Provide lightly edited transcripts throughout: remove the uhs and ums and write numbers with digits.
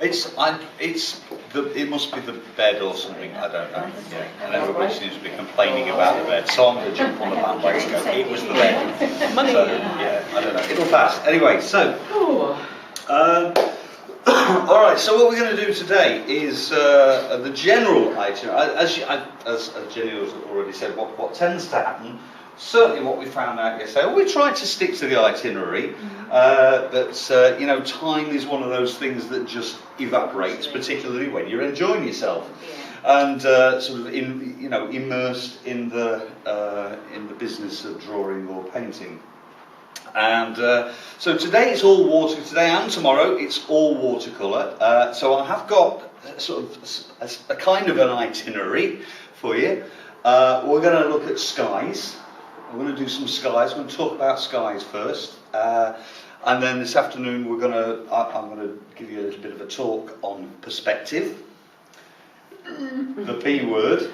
It must be the bed or something. I don't know. Yeah, and everybody seems to be complaining about the bed, so I'm going to jump on the bandwagon and go, it was the bed. Money. So yeah, I don't know. It'll pass. Anyway, so. All right. So what we're going to do today is the general item. As Jenny has already said, what tends to happen. Certainly what we found out yesterday, we tried to stick to the itinerary, but you know, time is one of those things that just evaporates, particularly when you're enjoying yourself, and sort of immersed in the business of drawing or painting. And so today it's all water. Today and tomorrow it's all watercolour. So I have got sort of a kind of an itinerary for you. We're going to look at skies. I'm going to do some skies. I'm going to talk about skies first, and then this afternoon I'm going to give you a little bit of a talk on perspective, the P word,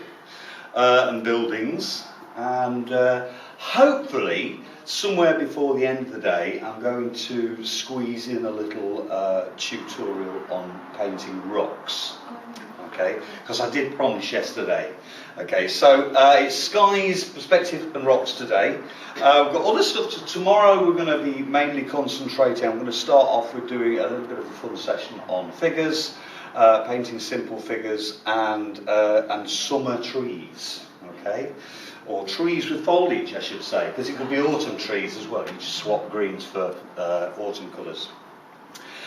and buildings, and hopefully somewhere before the end of the day I'm going to squeeze in a little tutorial on painting rocks. Okay, because I did promise yesterday. Okay, so it's skies, perspective and rocks today. We've got other stuff. Tomorrow we're going to be mainly concentrating. I'm going to start off with doing a little bit of a fun session on figures, painting simple figures and summer trees. Okay, or trees with foliage, I should say, because it could be autumn trees as well. You just swap greens for autumn colours.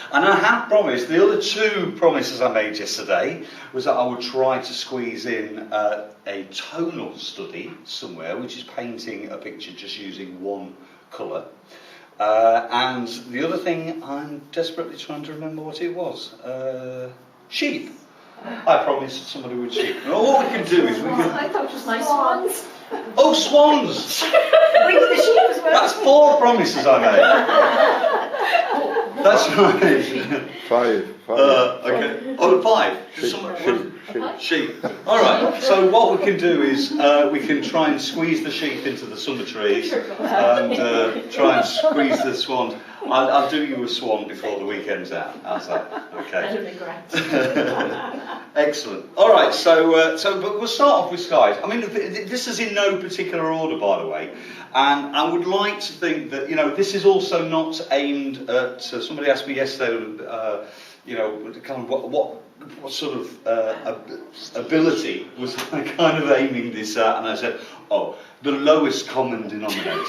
And I have promised, the other two promises I made yesterday was that I would try to squeeze in a tonal study somewhere, which is painting a picture just using one colour. And the other thing, I'm desperately trying to remember what it was. Sheep. I promised somebody would sheep. And all we can do is we can... I thought it was my swans. Oh, swans! Bring the sheep as well. That's 4 promises I made. That's right. 5. Okay. Oh, 5. Sheep. All right. So what we can do is we can try and squeeze the sheep into the summer trees and try and squeeze the swans. I'll do you a swan before the weekend's out. How's that? Okay. That'll be great. Excellent. All right. So but we'll start off with skies. I mean, this is in no particular order, by the way. And I would like to think that, you know, this is also not aimed at. Somebody asked me yesterday, you know, kind of what sort of ability was I kind of aiming this at, and I said, oh, the lowest common denominator.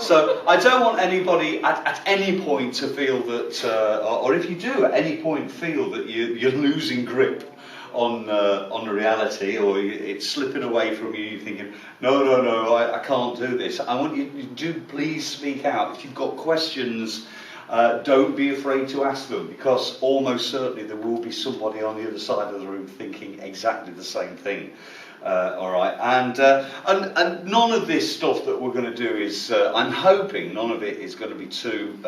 So I don't want anybody at any point to feel that, or if you do at any point feel that you're losing grip on reality, or it's slipping away from you, you're thinking, no, I can't do this. I want you to do please speak out. If you've got questions, don't be afraid to ask them, because almost certainly there will be somebody on the other side of the room thinking exactly the same thing. All right, and none of this stuff that we're going to do is, I'm hoping none of it is going to be too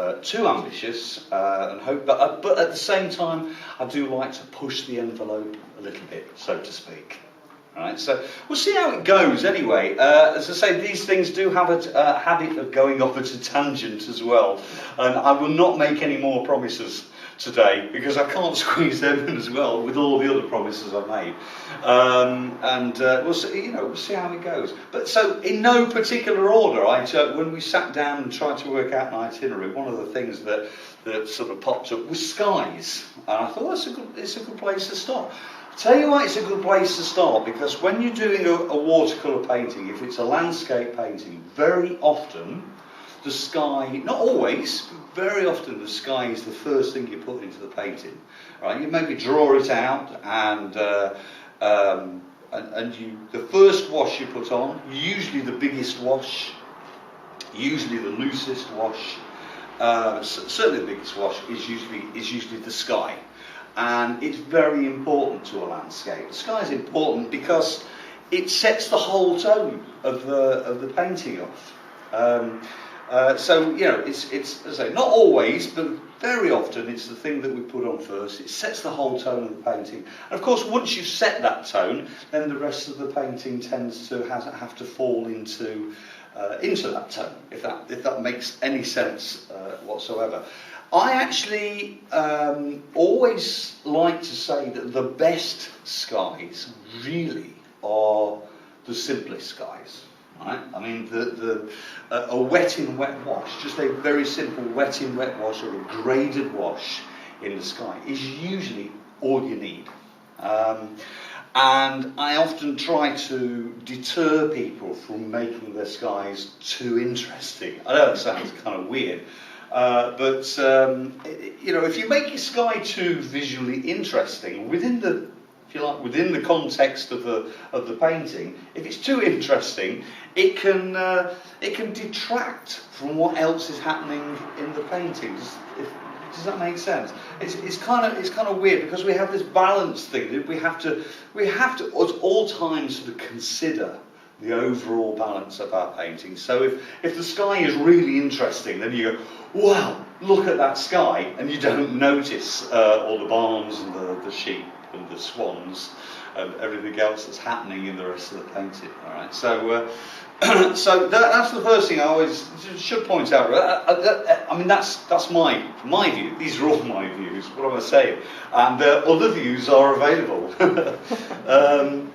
ambitious, but at the same time, I do like to push the envelope a little bit, so to speak. All right, so we'll see how it goes anyway. As I say, these things do have a habit of going off at a tangent as well, and I will not make any more promises today because I can't squeeze them in as well with all the other promises I've made. We'll see, we'll see how it goes. But so, in no particular order, when we sat down and tried to work out an itinerary, one of the things that sort of popped up was skies, and I thought it's a good place to start. Tell you why it's a good place to start, because when you're doing a watercolour painting, if it's a landscape painting, very often the sky, not always, but very often the sky is the first thing you put into the painting. Right? You maybe draw it out, and the first wash you put on, usually the biggest wash, usually the loosest wash, certainly the biggest wash is usually the sky. And it's very important to a landscape. The sky is important because it sets the whole tone of the painting off. So it's as I say, not always, but very often it's the thing that we put on first. It sets the whole tone of the painting. And of course, once you've set that tone, then the rest of the painting tends to have to fall into that tone. If that makes any sense whatsoever. I actually always like to say that the best skies really are the simplest skies. Right? I mean, a wet in wet wash, just a very simple wet in wet wash or a graded wash in the sky is usually all you need. And I often try to deter people from making their skies too interesting. I know it sounds kind of weird, but you know, if you make your sky too visually interesting within the, if you like, within the context of the painting, if it's too interesting, it can detract from what else is happening in the painting. Does that make sense? It's kind of weird because we have this balance thing that we have to at all times sort of consider the overall balance of our painting. So if the sky is really interesting, then you go, wow, look at that sky, and you don't notice all the barns and the sheep and the swans and everything else that's happening in the rest of the painting. All right, so so that's the first thing I always should point out. I mean, that's my view. These are all my views. What am I saying? And other views are available.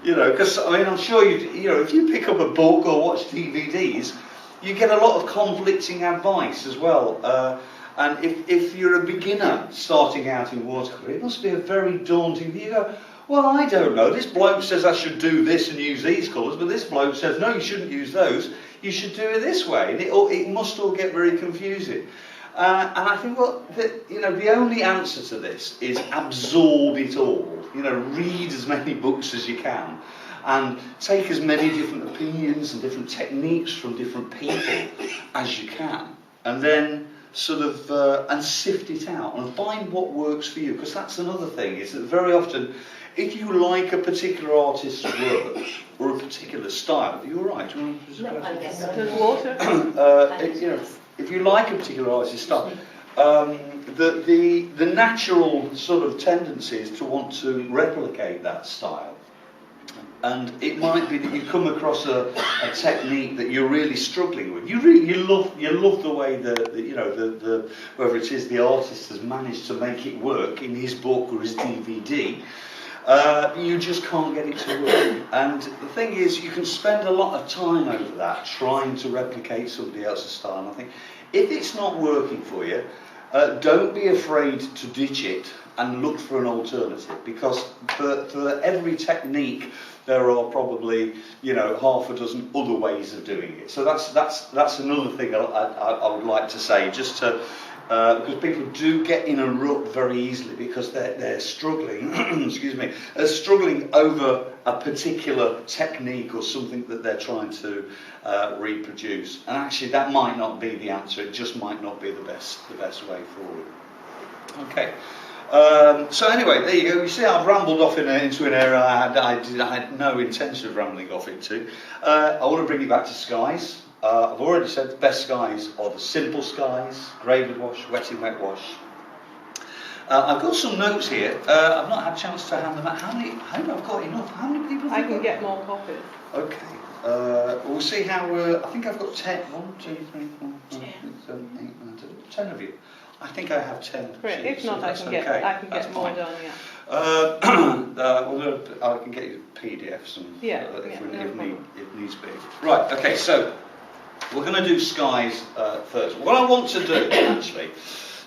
You know, because I mean, I'm sure you know, if you pick up a book or watch DVDs, you get a lot of conflicting advice as well. And if you're a beginner starting out in watercolour, it must be a very daunting view. You go, well, I don't know, this bloke says I should do this and use these colours, but this bloke says, no, you shouldn't use those, you should do it this way. And it must all get very confusing. And I think, well, you know, the only answer to this is absorb it all. You know, read as many books as you can, and take as many different opinions and different techniques from different people as you can. And then sort of and sift it out and find what works for you, because that's another thing, is that very often if you like a particular artist's work or a particular style, you're right. Do you want to There's water. You know, if you like a particular artist's style, the natural sort of tendency is to want to replicate that style. And it might be that you come across a technique that you're really struggling with. You love the way you know whether it is the artist has managed to make it work in his book or his DVD. You just can't get it to work. And the thing is, you can spend a lot of time over that trying to replicate somebody else's style. And I think if it's not working for you, don't be afraid to ditch it and look for an alternative, because for every technique there are probably, you know, half a dozen other ways of doing it. So that's another thing I would like to say, just to because people do get in a rut very easily because they're struggling, excuse me, they're struggling over a particular technique or something that they're trying to reproduce. And actually that might not be the answer, it just might not be the best way forward. Okay. So anyway, there you go. You see, I've rambled off into an area I had no intention of rambling off into. I want to bring you back to skies. I've already said the best skies are the simple skies, graded wash, wet in wet wash. I've got some notes here. I've not had a chance to hand them out. I hope I've got enough. How many people have I can get more copies. Okay. We'll see how. I think I've got 10. 1, 2, 3, 4, 5, 6, 7, 8, 9, 10. 10 of you. I think I have 10. Great. If not, I can get more done. Yeah. Well, I can get you PDFs and if needs be. Right. Okay. So we're going to do skies first. What I want to do actually,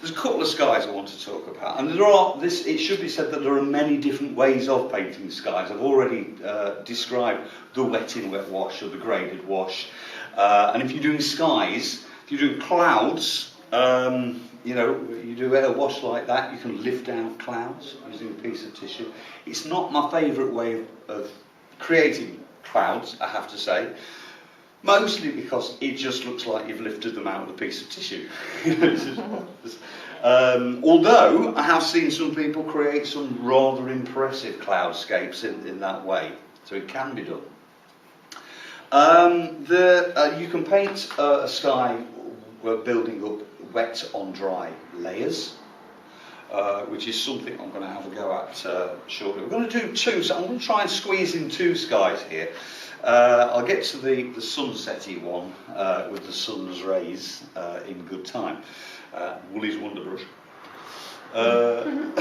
there's a couple of skies I want to talk about, and it should be said that there are many different ways of painting skies. I've already described the wet in wet wash or the graded wash, and if you're doing skies, if you're doing clouds. You know, you do a wash like that, you can lift out clouds using a piece of tissue. It's not my favourite way of creating clouds, I have to say, mostly because it just looks like you've lifted them out with a piece of tissue. Although I have seen some people create some rather impressive cloudscapes in that way, so it can be done. You can paint a sky building up wet on dry layers, which is something I'm going to have a go at shortly. We're going to do two, so I'm going to try and squeeze in two skies here. I'll get to the sunsetty one with the sun's rays in good time. Woolley's Wonder Brush. And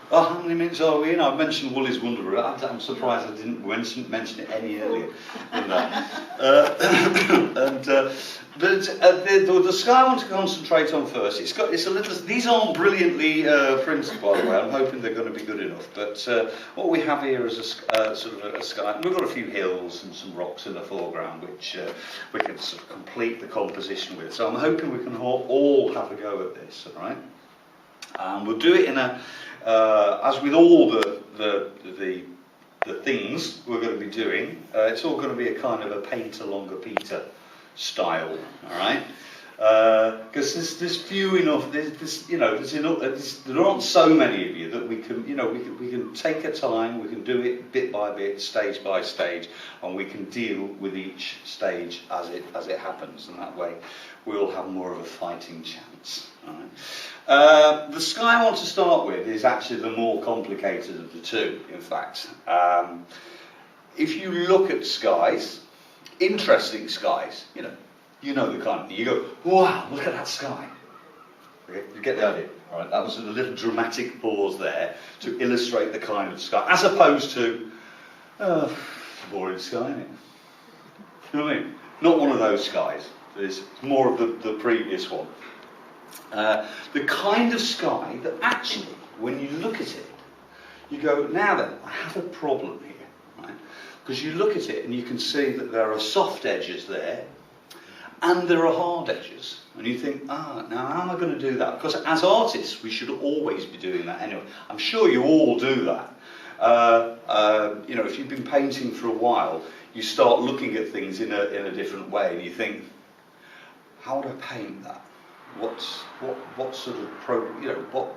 how many minutes are we in? I've mentioned Woolley's Wonder. I'm surprised I didn't mention it any earlier than that. But the sky I want to concentrate on first. It's a little. These aren't brilliantly printed, by the way. I'm hoping they're going to be good enough. But what we have here is a sort of a sky. We've got a few hills and some rocks in the foreground, which we can sort of complete the composition with. So I'm hoping we can all have a go at this. All right. And we'll do it in a, as with all the things we're going to be doing, it's all going to be a kind of a paint along a Peter style, all right? Because there's few enough, there aren't so many of you that we can take a time, we can do it bit by bit, stage by stage, and we can deal with each stage as it happens, and that way we'll have more of a fighting chance. All right? The sky I want to start with is actually the more complicated of the two, in fact. If you look at skies, interesting skies, you know the kind of thing. You go, wow, look at that sky. Okay, you get the idea. All right, that was a little dramatic pause there to illustrate the kind of sky, as opposed to boring sky, isn't it? You know what I mean? Not one of those skies. It's more of the previous one. The kind of sky that actually, when you look at it, you go, now then, I have a problem here, right? Because you look at it and you can see that there are soft edges there, and there are hard edges. And you think, now how am I going to do that? Because as artists, we should always be doing that anyway. I'm sure you all do that. If you've been painting for a while, you start looking at things in a different way, and you think, how would I paint that? What sort of what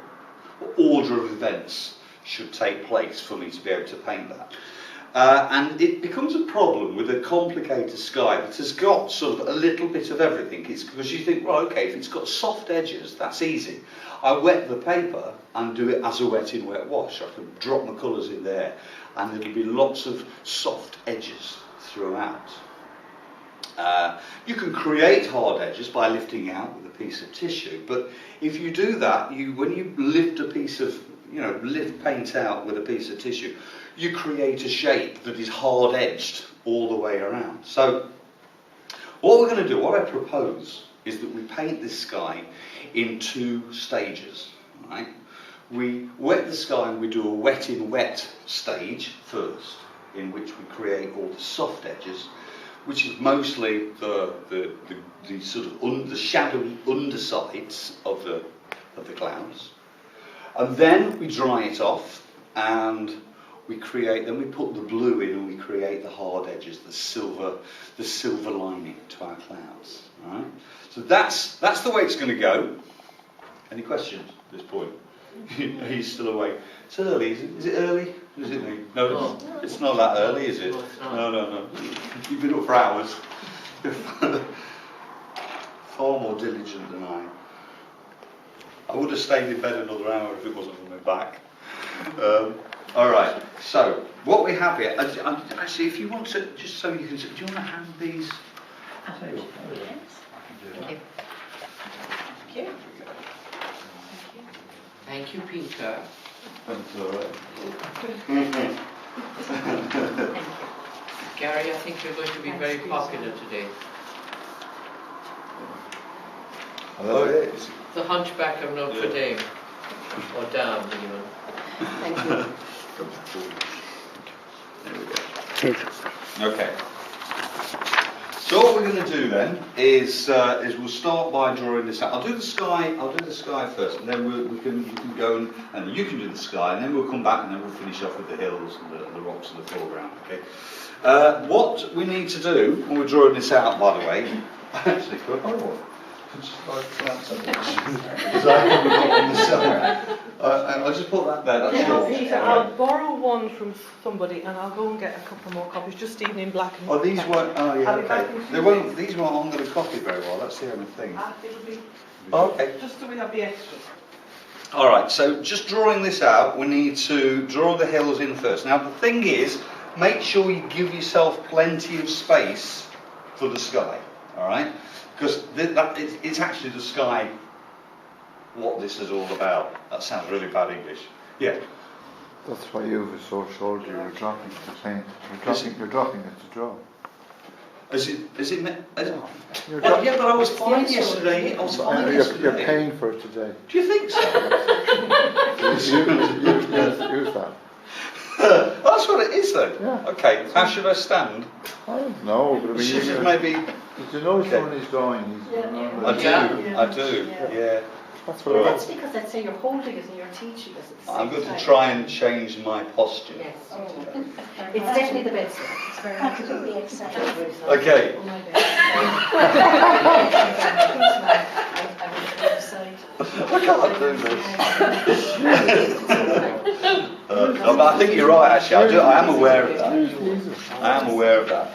order of events should take place for me to be able to paint that? And it becomes a problem with a complicated sky that has got sort of a little bit of everything. It's because you think, well, okay, if it's got soft edges, that's easy. I wet the paper and do it as a wet in wet wash. I can drop my colours in there, and there'll be lots of soft edges throughout. You can create hard edges by lifting out with a piece of tissue, but if you do that, when you lift a piece of, lift paint out with a piece of tissue, you create a shape that is hard edged all the way around. So what we're going to do, what I propose, is that we paint this sky in 2 stages. Right? We wet the sky and we do a wet in wet stage first, in which we create all the soft edges, which is mostly the sort of the shadowy undersides of the clouds, and then we dry it off, and we put the blue in, and we create the hard edges, the silver lining to our clouds. All right? So that's the way it's going to go. Any questions at this point? Are you still awake? It's early. Is it early? Is it me? No, it's not that early, is it? No. You've been up for hours. Far more diligent than I. I would have stayed in bed another hour if it wasn't for my back. All right. So what we have here. Actually, if you want to, just so you can. Do you want to hand these? Thank you. Thank you. Thank you, Peter. That's all right. Gary, I think you're going to be very popular today. Oh, yes. The Hunchback of Notre Dame. Or Dame, even. Thank you. There we go. Okay. So what we're going to do then is we'll start by drawing this out. I'll do the sky first, and then you can go and you can do the sky, and then we'll come back and then we'll finish off with the hills and the rocks in the foreground. Okay. What we need to do when we're drawing this out, by the way, actually, I'll just put that there. Peter, I'll borrow one from somebody and I'll go and get a couple more copies, just even in black and white. Oh, these won't. Oh, yeah. I'll be back Okay. in a few They won't. minutes. These aren't going to copy very well. That's the only thing. It'll be Okay. just so we have the extras. All right. So just drawing this out, we need to draw the hills in first. Now the thing is, make sure you give yourself plenty of space for the sky. All right. Because it's actually the sky what this is all about. That sounds really bad English. Yeah. That's why you have a sore shoulder. You're dropping the pain. You're dropping it to draw. Is it You're well, yeah, but I was fine yesterday. I was fine yesterday. You're paying for it today. Do you think so? Use that. That's what it is then. Yeah. Okay, how should I stand? I don't know, but I mean, Should you it maybe... did you notice when he's drawing? I do, yeah. That's All what right. That's because I'd say you're holding it and you're teaching us at the same I'm going to time. try and change my posture. Yes. It's definitely the best way. It's very absolutely acceptable. Okay. Oh my God. I can't do this. No, but I think you're right, actually. I am aware of that. I am aware of that.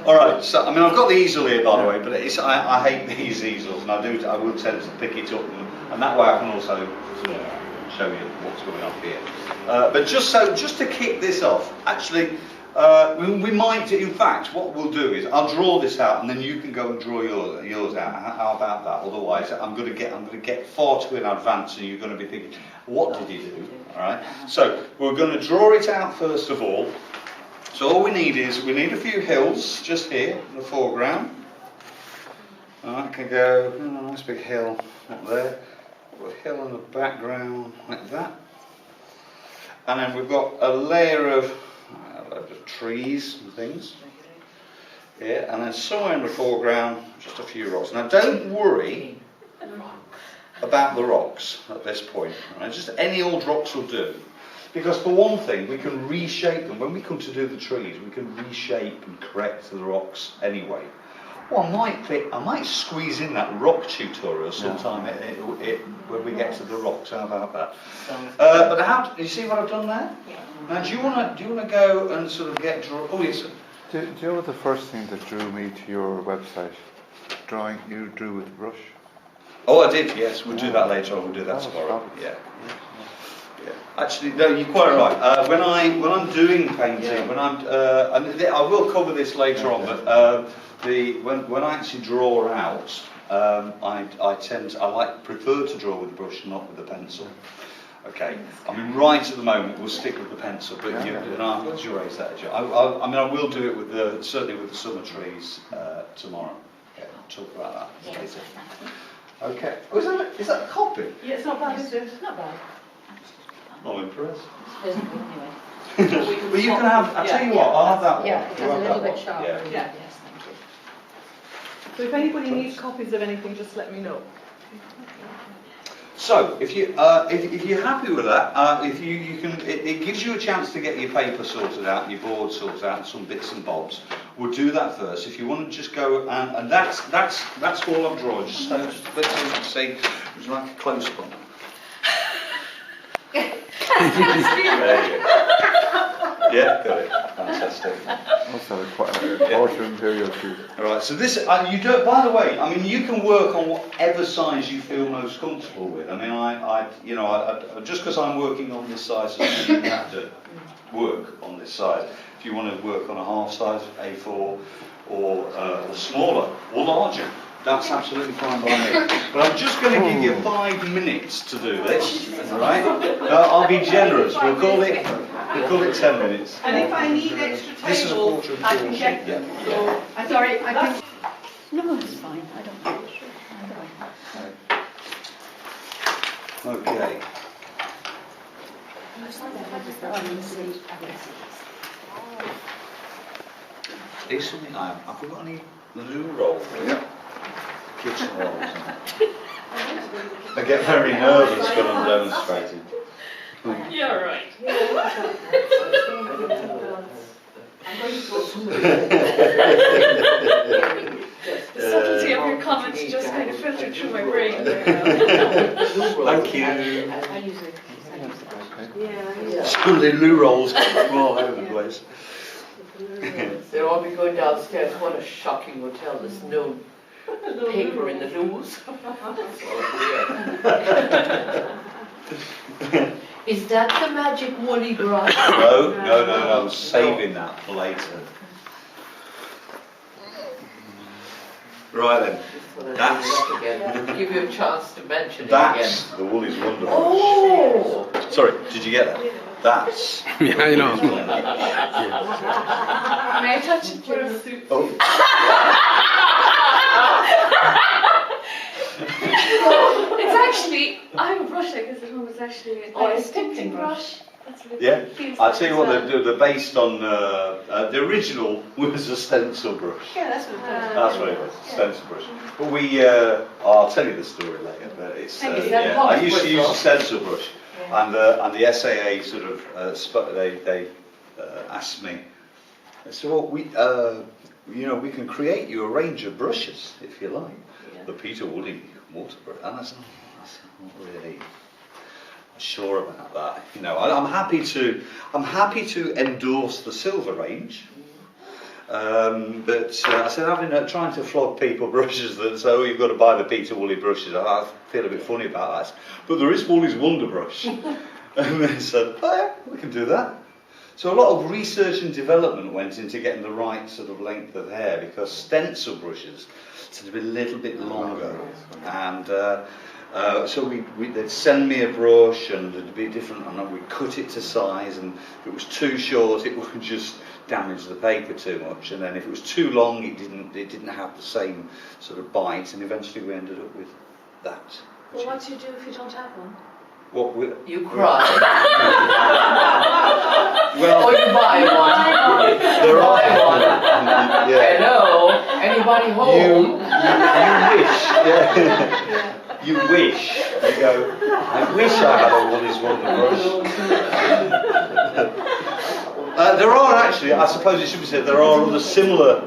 All right. So, I mean, I've got the easel here, by the way, but I hate these easels, and I will tend to pick it up, and that way I can also sort of show you what's going on here. But just to kick this off, actually, we might. In fact, what we'll do is I'll draw this out, and then you can go and draw yours out. How about that? Otherwise, I'm going to get far too in advance, and you're going to be thinking, what did he do? All right. So we're going to draw it out first of all. So all we need a few hills just here in the foreground. I can go a nice big hill up there. Put a hill in the background like that. And then we've got a layer of trees and things. Yeah, and then somewhere in the foreground, just a few rocks. Now don't worry about the rocks at this point. Right? Just any old rocks will do. Because for one thing, we can reshape them. When we come to do the trees, we can reshape and correct the rocks anyway. Well, I might squeeze in that rock tutorial sometime when we get to the rocks. How about that? But you see what I've done there? Now, do you want to go and sort of get draw? Oh yes. Do you know what the first thing that drew me to your website? Drawing you drew with a brush. Oh, I did. Yes, we'll do that later on. We'll do that tomorrow. Yeah. Actually, no, you're quite right. When I'm doing painting, when I will cover this later on, but when I actually draw out, I prefer to draw with the brush, not with the pencil. Okay. I mean, right at the moment we'll stick with the pencil, but and I'll erase that. I will do it with certainly with the summer trees tomorrow. Yeah, we'll talk about that later. Okay. Oh, is that a copy? Yeah, it's not bad, is it? It's not bad. I'm impressed. It's anyway. Well, you can have. I'll tell you what. I'll have that one. Yeah, it's a little bit sharper. Yeah. Yeah. Yes, thank you. So if anybody needs copies of anything, just let me know. So if you're happy with that, you can. It gives you a chance to get your paper sorted out, your board sorted out, and some bits and bobs. We'll do that first. If you want to just go and that's all I'm drawing. Just so you can see, it's like a close up on that. There you go. Yeah, got it. Fantastic. Also quite a quarter imperial too. All right. So this, you do. By the way, I mean you can work on whatever size you feel most comfortable with. I mean, just because I'm working on this size, you don't have to work on this size. If you want to work on a half size A4 or smaller or larger, that's absolutely fine by me. But I'm just going to give you 5 minutes to do this, all right? I'll be generous. We'll call it 10 minutes. And if I need extra This is a tables, quarter of I can an get inch, them. yeah. So I sorry, I can. No, it's fine. I don't know. Okay. Is something have we got any loo rolls? Yeah. Kitchen rolls. I get very nervous when I'm demonstrating. Yeah, right. The subtlety of your comments just kind of filtered through my brain there now. Thank you. Yeah. Suddenly loo rolls come all over the place. They'll all be going downstairs. What a shocking hotel. There's no paper in the loos. Is that the magic woolly brush? No, I'm saving that for later. Right then. Just so that That's- it's up again. Give you a chance to mention it That's again. the Woolly's Wonder Brush. Oh! Sorry, did you get that? That's. Yeah, I know. May I touch it, please? Oh. It's actually, I have a brush like this at home. It's actually Oh, a it's sculpting sculpting brush. That's what it Yeah, feels I'll like tell you as what, well. they're based on, the original was a stencil brush. Yeah, that's what it does. That's what it was, stencil brush. But we, I'll tell you the story later, but it's, Thank you. That yeah, I box used to use a bristle. stencil brush, and the SAA sort of, they asked me, they said, well, we can create you a range of brushes, if you like. Yeah. The Peter Woolley water brush, and I said, not really sure about that. You know, I'm happy to endorse the silver range. But I said, trying to flog people brushes that say, oh, you've got to buy the Peter Woolley brushes, I feel a bit funny about that. But there is Woolley's Wonder Brush. And they said, oh yeah, we can do that. So a lot of research and development went into getting the right sort of length of hair, because stencil brushes tend to be a little bit longer. And so they'd send me a brush, and it'd be different, and we'd cut it to size, and if it was too short it would just damage the paper too much, and then if it was too long it didn't have the same sort of bite, and eventually we ended up with that. Well, what do you do if you don't have one? What we, You cry. well, Or you buy one. there You are buy one. yeah. Hello? Anybody home? You wish, yeah. You wish. You go, I wish I had a Woolley's Wonder Brush. There are actually, I suppose it should be said, there are other similar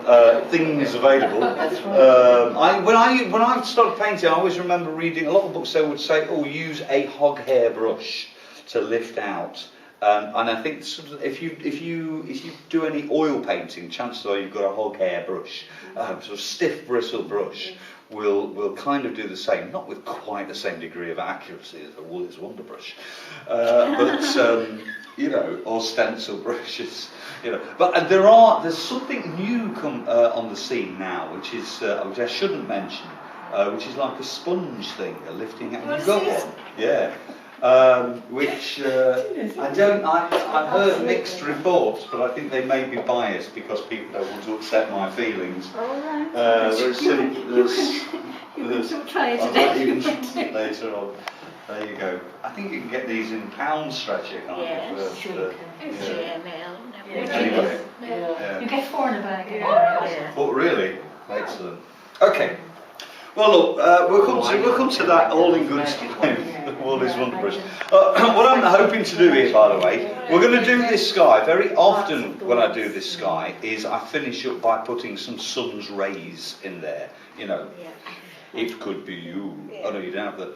things available. That's right. When I started painting, I always remember reading a lot of books. They would say, "Oh, use a hog hair brush to lift out." And I think sort of if you do any oil painting, chances are you've got a hog hair brush, sort of stiff bristle brush. Will kind of do the same, not with quite the same degree of accuracy as the Woolley's Wonder Brush, but you know, or stencil brushes, you know. But there's something new come on the scene now, which I shouldn't mention, which is like a sponge thing, a lifting. Have you got one? Yeah. Which I've heard mixed reports, but I think they may be biased because people don't want to upset my feelings. All right. There's Try it I today. might even try it later on. There you go. I think you can get these in pound stretcher, can't you? Yes, for- sure for- you can. yeah. GML. Anyway, Yeah. You get 4 in a bag. Yeah. Oh, really? Excellent. Okay. Well, look, we'll come to that all in good time. The Woolley's Wonder Brush. What I'm hoping to do here, by the way, we're going to do this sky. Very often when I do this sky, is I finish up by putting some sun's rays in there. You know, it could be you. Oh no, you don't have the.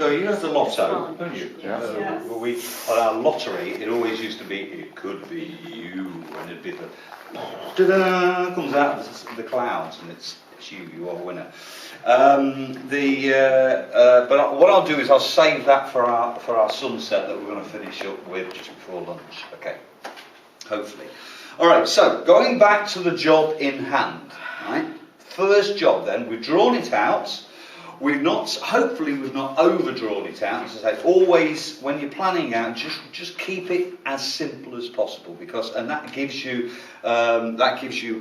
Oh, you have the lotto, don't you? Yes. Well, on our lottery, it always used to be, it could be you, and it'd be the ta-da, comes out of the clouds, and it's you are a winner. But what I'll do is I'll save that for our sunset that we're going to finish up with just before lunch. Okay, hopefully. All right. So going back to the job in hand. Right. First job. Then we've drawn it out. Hopefully we've not overdrawn it out. As I say, always when you're planning out, just keep it as simple as possible, and that gives you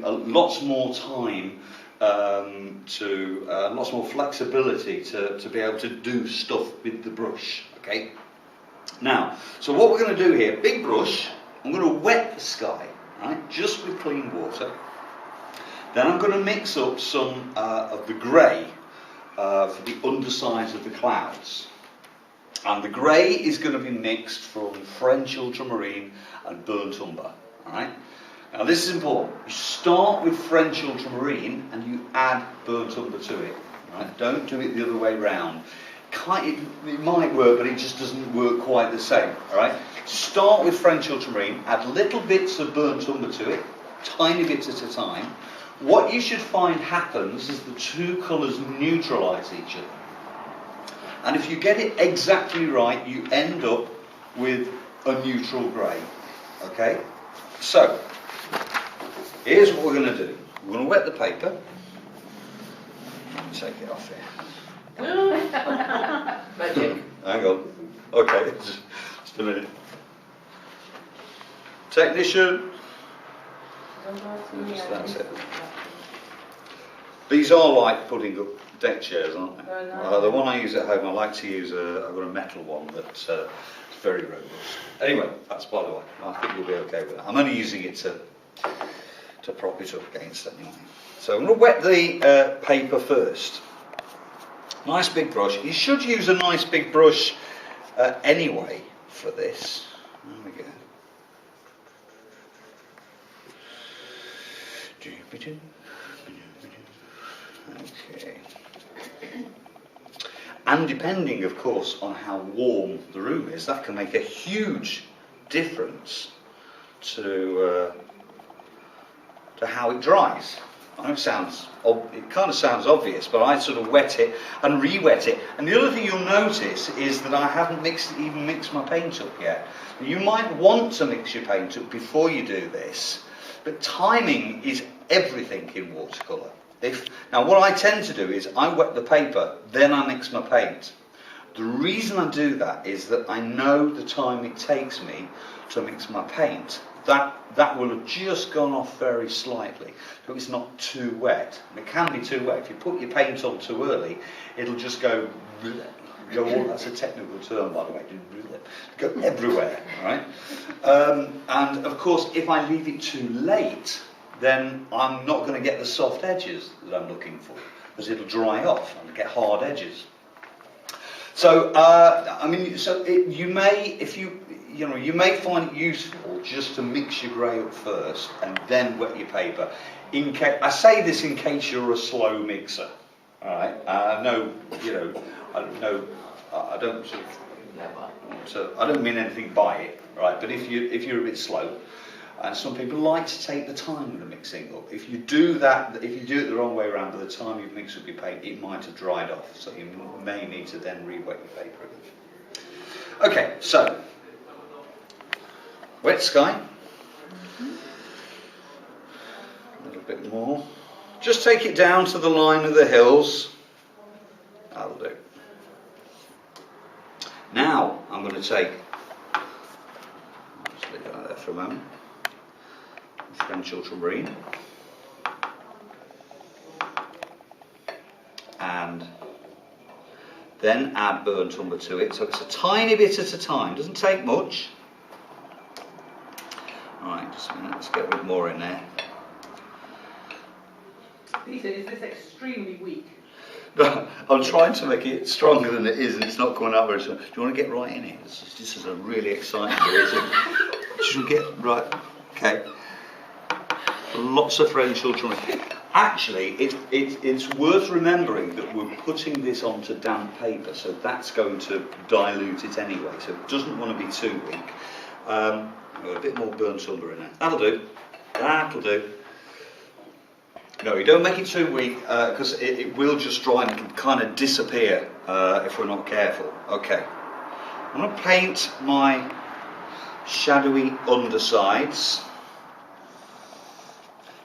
lots more time. Lots more flexibility to be able to do stuff with the brush. Okay. Now, so what we're going to do here, big brush. I'm going to wet the sky, right, just with clean water. Then I'm going to mix up some of the grey for the undersides of the clouds, and the grey is going to be mixed from French ultramarine and burnt umber. All right. Now this is important. You start with French ultramarine and you add burnt umber to it. Right? Don't do it the other way round. It might work, but it just doesn't work quite the same. All right? Start with French ultramarine, add little bits of burnt umber to it, tiny bits at a time. What you should find happens is the two colours neutralise each other. And if you get it exactly right, you end up with a neutral grey. Okay? So, here's what we're going to do. We're going to wet the paper. take it off here. Magic. Hang on. Okay, just a minute. Technician. Just that's it. These are like putting up deck chairs, aren't they? The one I use at home, I like to use I've got a metal one that's very robust. Anyway, that's by the way. I think you'll be okay with that. I'm only using it to prop it up against anyway. So I'm going to wet the paper first. Nice big brush. You should use a nice big brush anyway for this. There we go. Okay. And depending, of course, on how warm the room is, that can make a huge difference to how it dries. I know it kind of sounds obvious, but I sort of wet it and re-wet it. And the other thing you'll notice is that I haven't even mixed my paint up yet. You might want to mix your paint up before you do this, but timing is everything in watercolour. Now what I tend to do is I wet the paper, then I mix my paint. The reason I do that is that I know the time it takes me to mix my paint. That will have just gone off very slightly, so it's not too wet. And it can be too wet. If you put your paint on too early, it'll just go all, that's a technical term by the way, go everywhere, right? And of course, if I leave it too late, then I'm not going to get the soft edges that I'm looking for, because it'll dry off and get hard edges. So, I mean, you may, you may find it useful just to mix your grey up first and then wet your paper. I say this in case you're a slow mixer, all right? I don't mean anything by it, right? But if you're a bit slow, and some people like to take the time with the mixing up. If you do that, if you do it the wrong way around, by the time you've mixed up your paint, it might have dried off. So you may need to then re-wet your paper again. Okay, so wet sky. A little bit more. Just take it down to the line of the hills. That'll do. Now I'm going to take. Just leave that there for a moment. French ultramarine, and then add burnt umber to it. So it's a tiny bit at a time, doesn't take much. Alright, just a minute, let's get a bit more in there. Peter, is this extremely weak? No, I'm trying to make it stronger than it is, and it's not coming out very strong. Do you want to get right in it? This is a really exciting bit. Should we get right? Okay. Lots of French ultramarine. Actually, it's worth remembering that we're putting this onto damp paper, so that's going to dilute it anyway, so it doesn't want to be too weak. A bit more burnt umber in there. That'll do. That'll do. No, you don't make it too weak, because it will just dry and kind of disappear if we're not careful. Okay. I'm going to paint my shadowy undersides.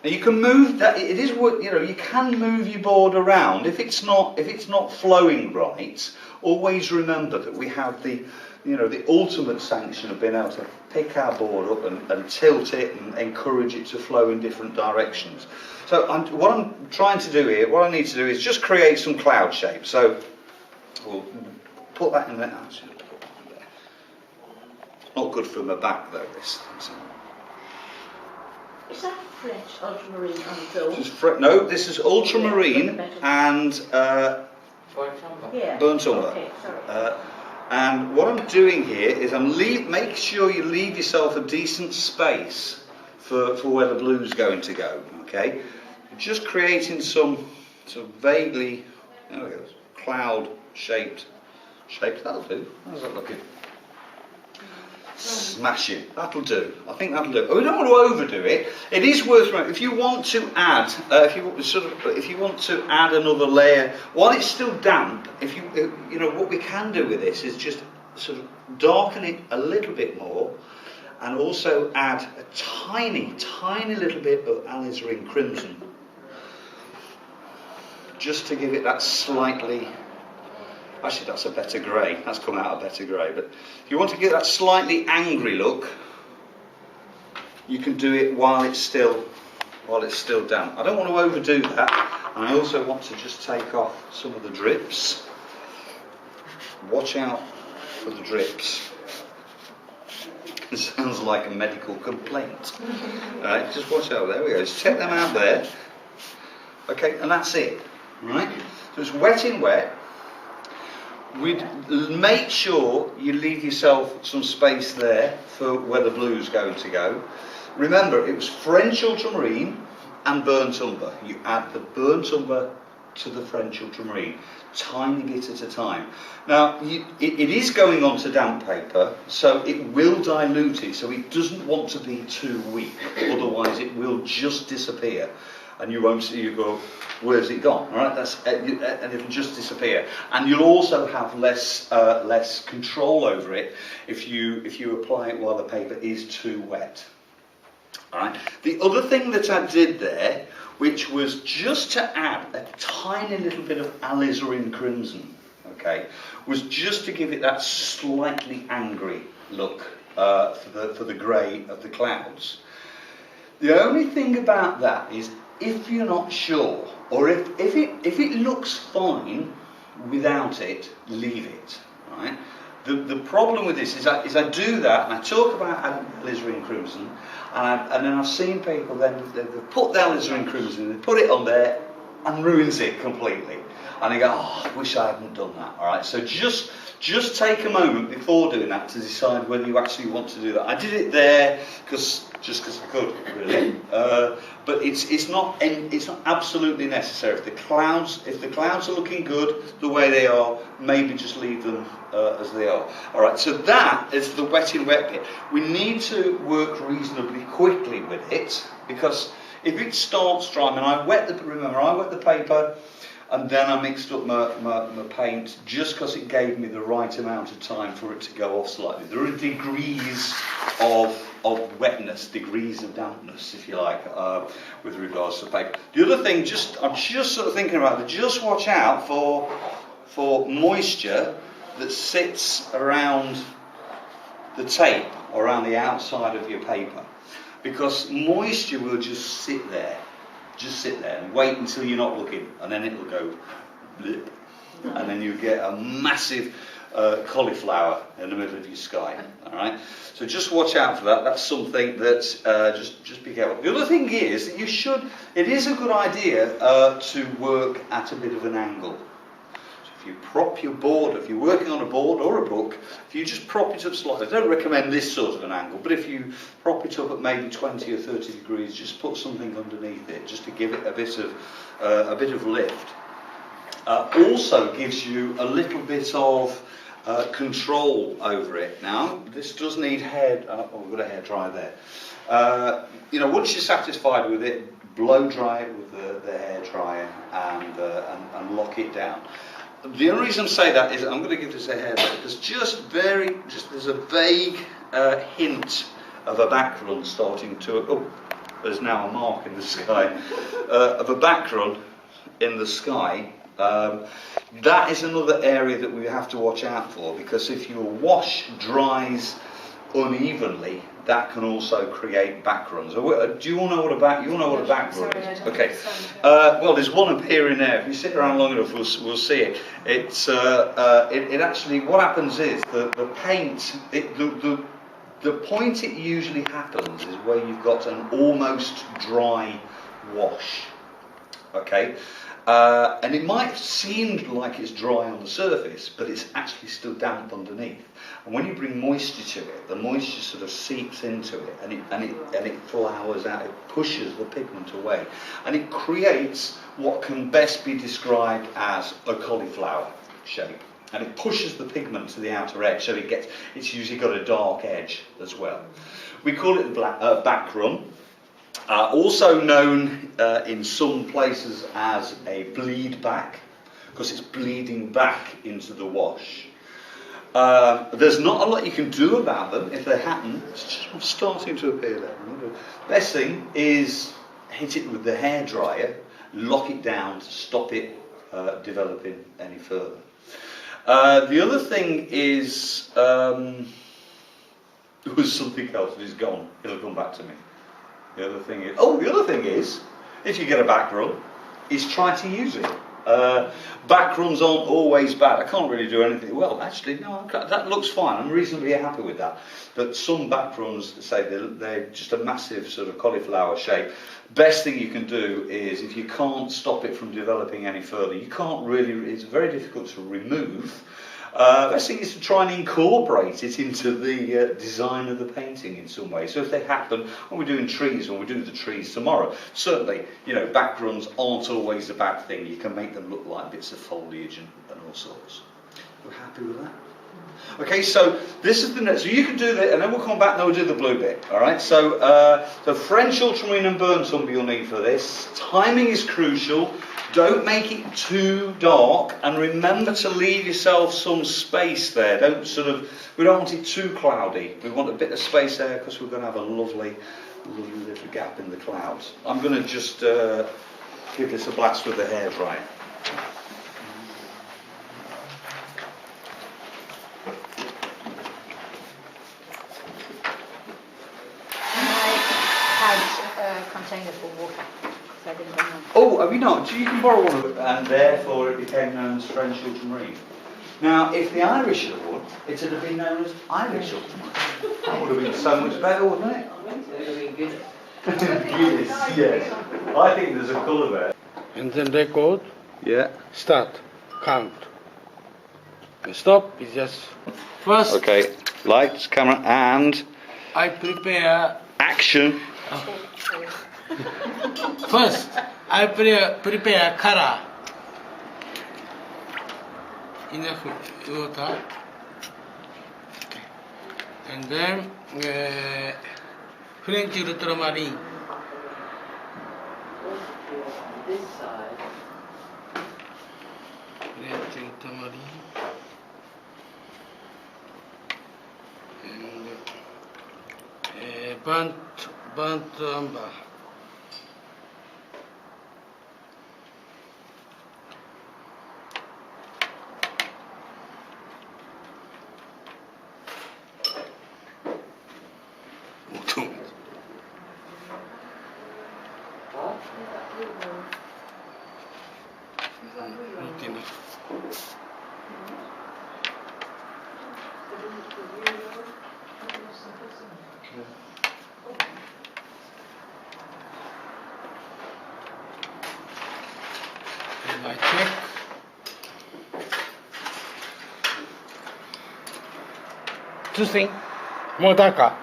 Now you can move that. It is what you can move your board around if it's not flowing right. Always remember that we have the ultimate sanction of being able to pick our board up and tilt it and encourage it to flow in different directions. So what I'm trying to do here, what I need to do is just create some cloud shapes. So we'll put that in there. Not good for my back though. This. Is that French ultramarine on its own? No, this is ultramarine and burnt umber. Okay, sorry. And what I'm doing here is make sure you leave yourself a decent space for where the blue's going to go. Okay, just creating some sort of vaguely, there we go, cloud-shaped shapes. That'll do. How's that looking? Smash it. That'll do. I think that'll do. We don't want to overdo it. It is worth remembering. If you want to add, if you want to add another layer while it's still damp, what we can do with this is just sort of darken it a little bit more, and also add a tiny little bit of alizarin crimson just to give it that slightly, actually that's a better grey, that's come out a better grey, but if you want to get that slightly angry look, you can do it while it's still damp. I don't want to overdo that, and I also want to just take off some of the drips. Watch out for the drips. It sounds like a medical complaint. Alright, just watch out. There we go. Just take them out there. Okay, and that's it. Right? So it's wet in wet. We'd make sure you leave yourself some space there for where the blue's going to go. Remember, it was French ultramarine and burnt umber. You add the burnt umber to the French ultramarine, tiny bit at a time. Now, it is going onto damp paper, so it will dilute it, so it doesn't want to be too weak, otherwise it will just disappear. And you won't see, you go, where's it gone? All right, and it'll just disappear. And you'll also have less control over it if you apply it while the paper is too wet. All right. The other thing that I did there, which was just to add a tiny little bit of alizarin crimson, okay, was just to give it that slightly angry look for the grey of the clouds. The only thing about that is, if you're not sure, or if it looks fine without it, leave it. Right? The problem with this is I do that, and I talk about alizarin crimson, and then I've seen people then they put the alizarin crimson, they put it on there, and ruins it completely. And they go, oh, I wish I hadn't done that. All right, so just take a moment before doing that to decide whether you actually want to do that. I did it there just because I could, really. But it's not absolutely necessary. If the clouds are looking good the way they are, maybe just leave them as they are. All right. So that is the wet in wet bit. We need to work reasonably quickly with it, because if it starts drying, and I wet the paper. And then I mixed up my paint just because it gave me the right amount of time for it to go off slightly. There are degrees of wetness, degrees of dampness, if you like, with regards to paper. The other thing, I'm just sort of thinking about it, just watch out for moisture that sits around the tape, around the outside of your paper. Because moisture will just sit there. Just sit there and wait until you're not looking, and then it'll go blip, and then you get a massive cauliflower in the middle of your sky. All right, so just watch out for that. That's something that just be careful. The other thing is that it is a good idea to work at a bit of an angle. If you prop your board, if you're working on a board or a book, if you just prop it up slightly, I don't recommend this sort of an angle, but if you prop it up at maybe 20 or 30 degrees, just put something underneath it, just to give it a bit of lift. Also gives you a little bit of control over it. Now, this does need hair. Oh, we've got a hair dryer there. Once you're satisfied with it, blow dry it with the hair dryer and lock it down. The only reason I say that is I'm going to give this a hair because there's a vague hint of a background starting to. Oh, there's now a mark in the sky of a background in the sky. That is another area that we have to watch out for, because if your wash dries unevenly, that can also create backruns. Do you all know what a backrun is? Okay. Well, there's one appearing there. If you sit around long enough, we'll see it. It actually, what happens is the paint. The point it usually happens is where you've got an almost dry wash. Okay. And it might seem like it's dry on the surface, but it's actually still damp underneath. And when you bring moisture to it, the moisture sort of seeps into it, and it flowers out. It pushes the pigment away, and it creates what can best be described as a cauliflower shape. And it pushes the pigment to the outer edge, so it's usually got a dark edge as well. We call it the back run. Also known in some places as a bleed back, because it's bleeding back into the wash. There's not a lot you can do about them if they happen. It's just starting to appear there. Best thing is hit it with the hairdryer, lock it down to stop it developing any further. The other thing is, there was something else that is gone. It'll come back to me. The other thing is, if you get a back run, is try to use it. Back runs aren't always bad. I can't really do anything. Well, actually, no, that looks fine. I'm reasonably happy with that. But some back runs, say they're just a massive sort of cauliflower shape. Best thing you can do is, if you can't stop it from developing any further, you can't really, it's very difficult to remove. Best thing is to try and incorporate it into the design of the painting in some way. So if they happen, when we're doing trees, when we do the trees tomorrow, certainly, you know, back runs aren't always a bad thing. You can make them look like bits of foliage and all sorts. We're happy with that? Okay, so this is the next. So you can do that, and then we'll come back and then we'll do the blue bit. All right. So the French ultramarine and burnt umber you'll need for this. Timing is crucial. Don't make it too dark, and remember to leave yourself some space there. We don't want it too cloudy. We want a bit of space there because we're going to have a lovely little gap in the clouds. I'm going to just give this a blast with the hairdryer. Container for water. So I didn't bring one. Oh, have you not? You can borrow one of it, and therefore it became known as French ultramarine. Now, if the Irish had won, it would have been known as Irish ultramarine. That would have been so much better, wouldn't it? It would have been good. Guinness, yes. I think there's a colour there. And then record, Yeah. start, count. And stop is just first Okay. Lights, camera, and I prepare action. first I prepare color in the water, and then French ultramarine. This side. French ultramarine and burnt umber. And I check. Two things. More darker.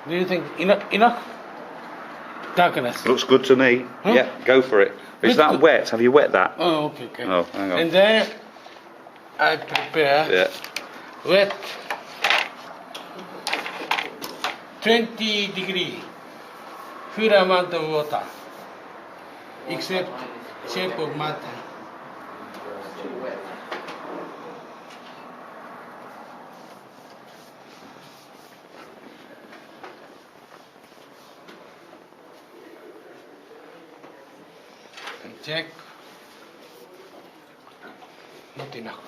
Do you think enough darkness? Looks good to me. Huh? Yeah, go for it. Is that wet? Have you wet that? Oh, okay. Oh, hang on. And then I prepare Yeah. wet 20-degree full amount of water, except shape of mountain. Too wet. And check. Not enough.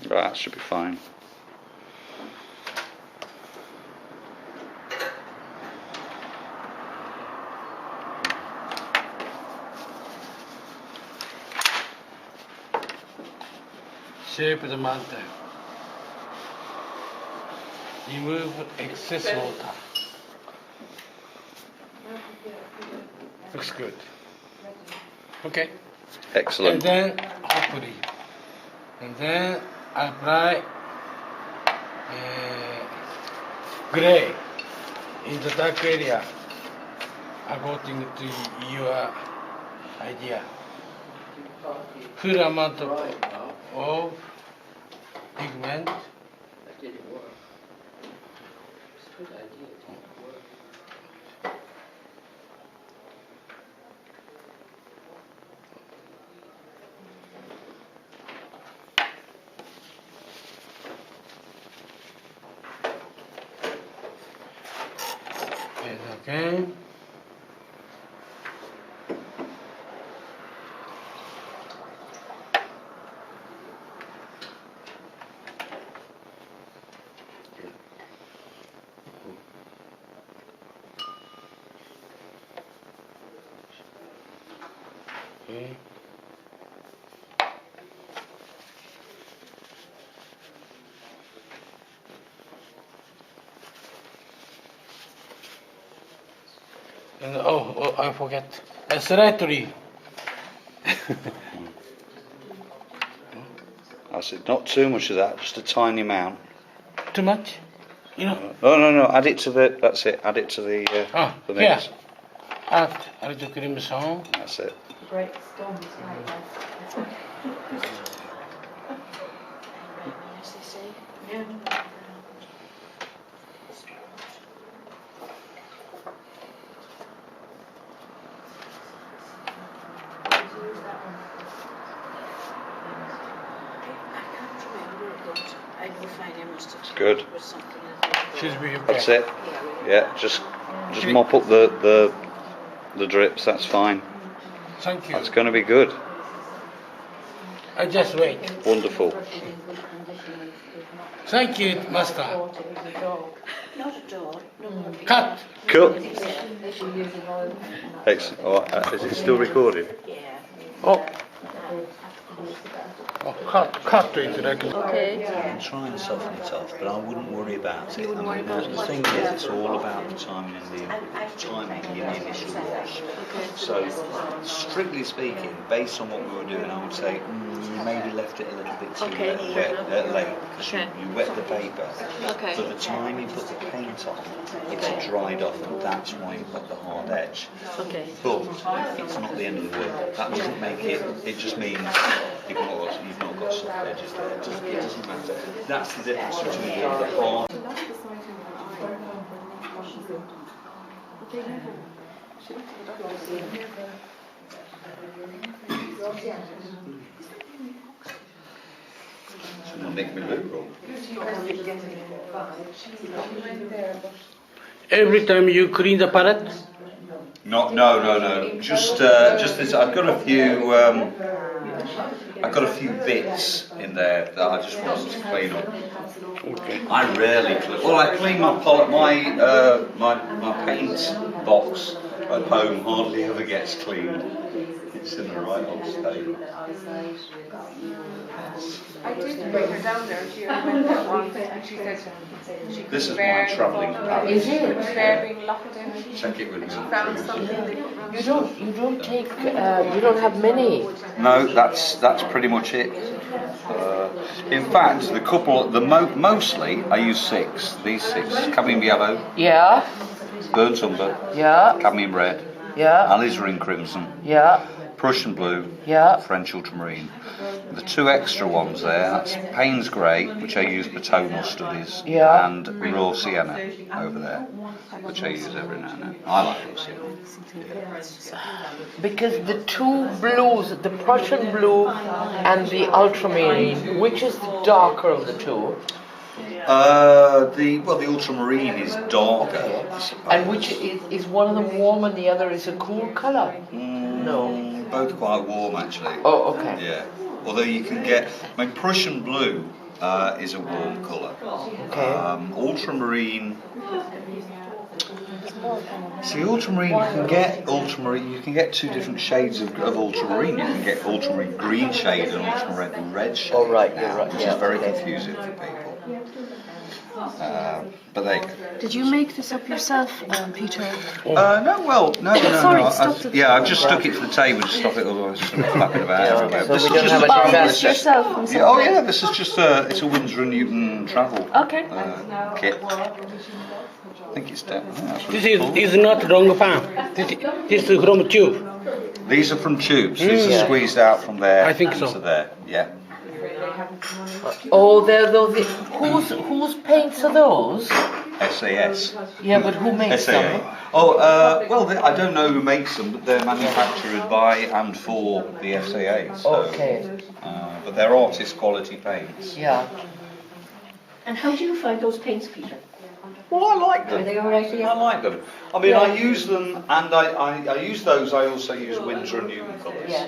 Right, that should be fine. Shape the mountain. Remove excess water. Looks good. Okay. Excellent. And then hopefully. And then apply gray in the dark area according to your idea. Full amount of pigment. That didn't work. It's a good idea. It didn't work. Okay. And I forget. Accelerator. I said, not too much of that, just a tiny amount. Too much? You know? No, add it to the, that's it, add it to the mix. Yeah. Add a little cream song. That's it. Great stones, right? As they say. Yeah. I will find him must have Good. with something. Should be okay. That's it. Yeah, just mop up the drips, that's fine. Thank you. That's going to be good. I just wait. Wonderful. Thank you, Master. Not at all. No. Cut. Cool. Excellent. Oh, is it still recording? Yeah. Oh. Cut it. Okay. I'm trying to soften it off, but I wouldn't worry about it. The thing is, it's all about the timing in the initial wash. So, strictly speaking, based on what we were doing, I would say you maybe left it a little bit too late because you wet the paper. Okay. By the time you put the paint on, it's dried off, and that's why you got the hard edge. Okay. But it's not the end of the world. That doesn't make it. It just means you've not got soft edges there. It doesn't matter. That's the difference between the hard. Someone nicked my loo roll. Every time you clean the palette? No. Just this. I've got a few. I've got a few bits in there that I just wanted to clean up. Okay. I rarely clean. Well, I clean my paint box at home hardly ever gets cleaned. It's in the right old state. I did bring her down there. She went there once and she said she could This is bear my travelling palette. Is it? bear being locked in. Check it with me. Found something they put round You don't take, you don't have many. No, that's pretty much it. In fact, mostly I use 6. These 6: cadmium yellow, Yeah, burnt umber, yeah, cadmium red, yeah, alizarin crimson, yeah, Prussian blue, yeah. French ultramarine. The 2 extra ones there, that's Payne's grey, which I use for tonal studies, Yeah. and raw sienna over there, which I use every now and then. I like raw sienna. Because the 2 blues, the Prussian blue and the ultramarine, which is the darker of the 2? The ultramarine is darker, I suppose. And which is one of them warm and the other is a cool colour? No. Both quite warm actually. Oh, okay. Yeah. Although you can get, Prussian blue is a warm colour. Okay. Ultramarine. See, ultramarine you can get 2 different shades of ultramarine. You can get ultramarine green shade and ultramarine red shade. Oh, right, now, you're right, which yeah, is very okay. confusing for people. But there you go. Did you make this up yourself, Peter? No. Sorry, stop the- I've just stuck it to the table to stop it otherwise from flapping about everywhere. so This we is don't just have a any travel best set. yourself from Yeah, oh yeah, this is just it's a Winsor & Newton travel Okay. kit. I think it's down. This is not wrong pan. This is from tube. These are from tubes. These are Yeah. squeezed out from there I think so. into there. Yeah. Oh, they're those. Whose paints are those? SAS. Yeah, but who makes them? SAA. I don't know who makes them, but they're manufactured by and for the SAA. So, Okay. but they're artist quality paints. Yeah. And how do you find those paints, Peter? Well, I like Are them. they all right for you? I like them. I mean, I use them, and I use those. I also use Winsor & Newton colours. Yeah.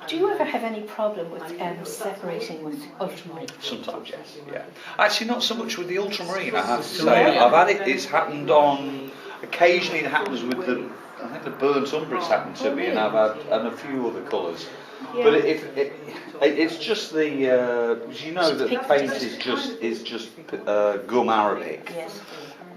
Do you ever have any problem with separating with ultramarine? Sometimes, yes. Yeah. Actually, not so much with the ultramarine. I have to say, I've had it. It's happened on. Occasionally, it happens with the I think the burnt umbra's happened to me, and I've had and a few other colours. Yeah. But it's just the you know that the paint is just gum arabic Yes.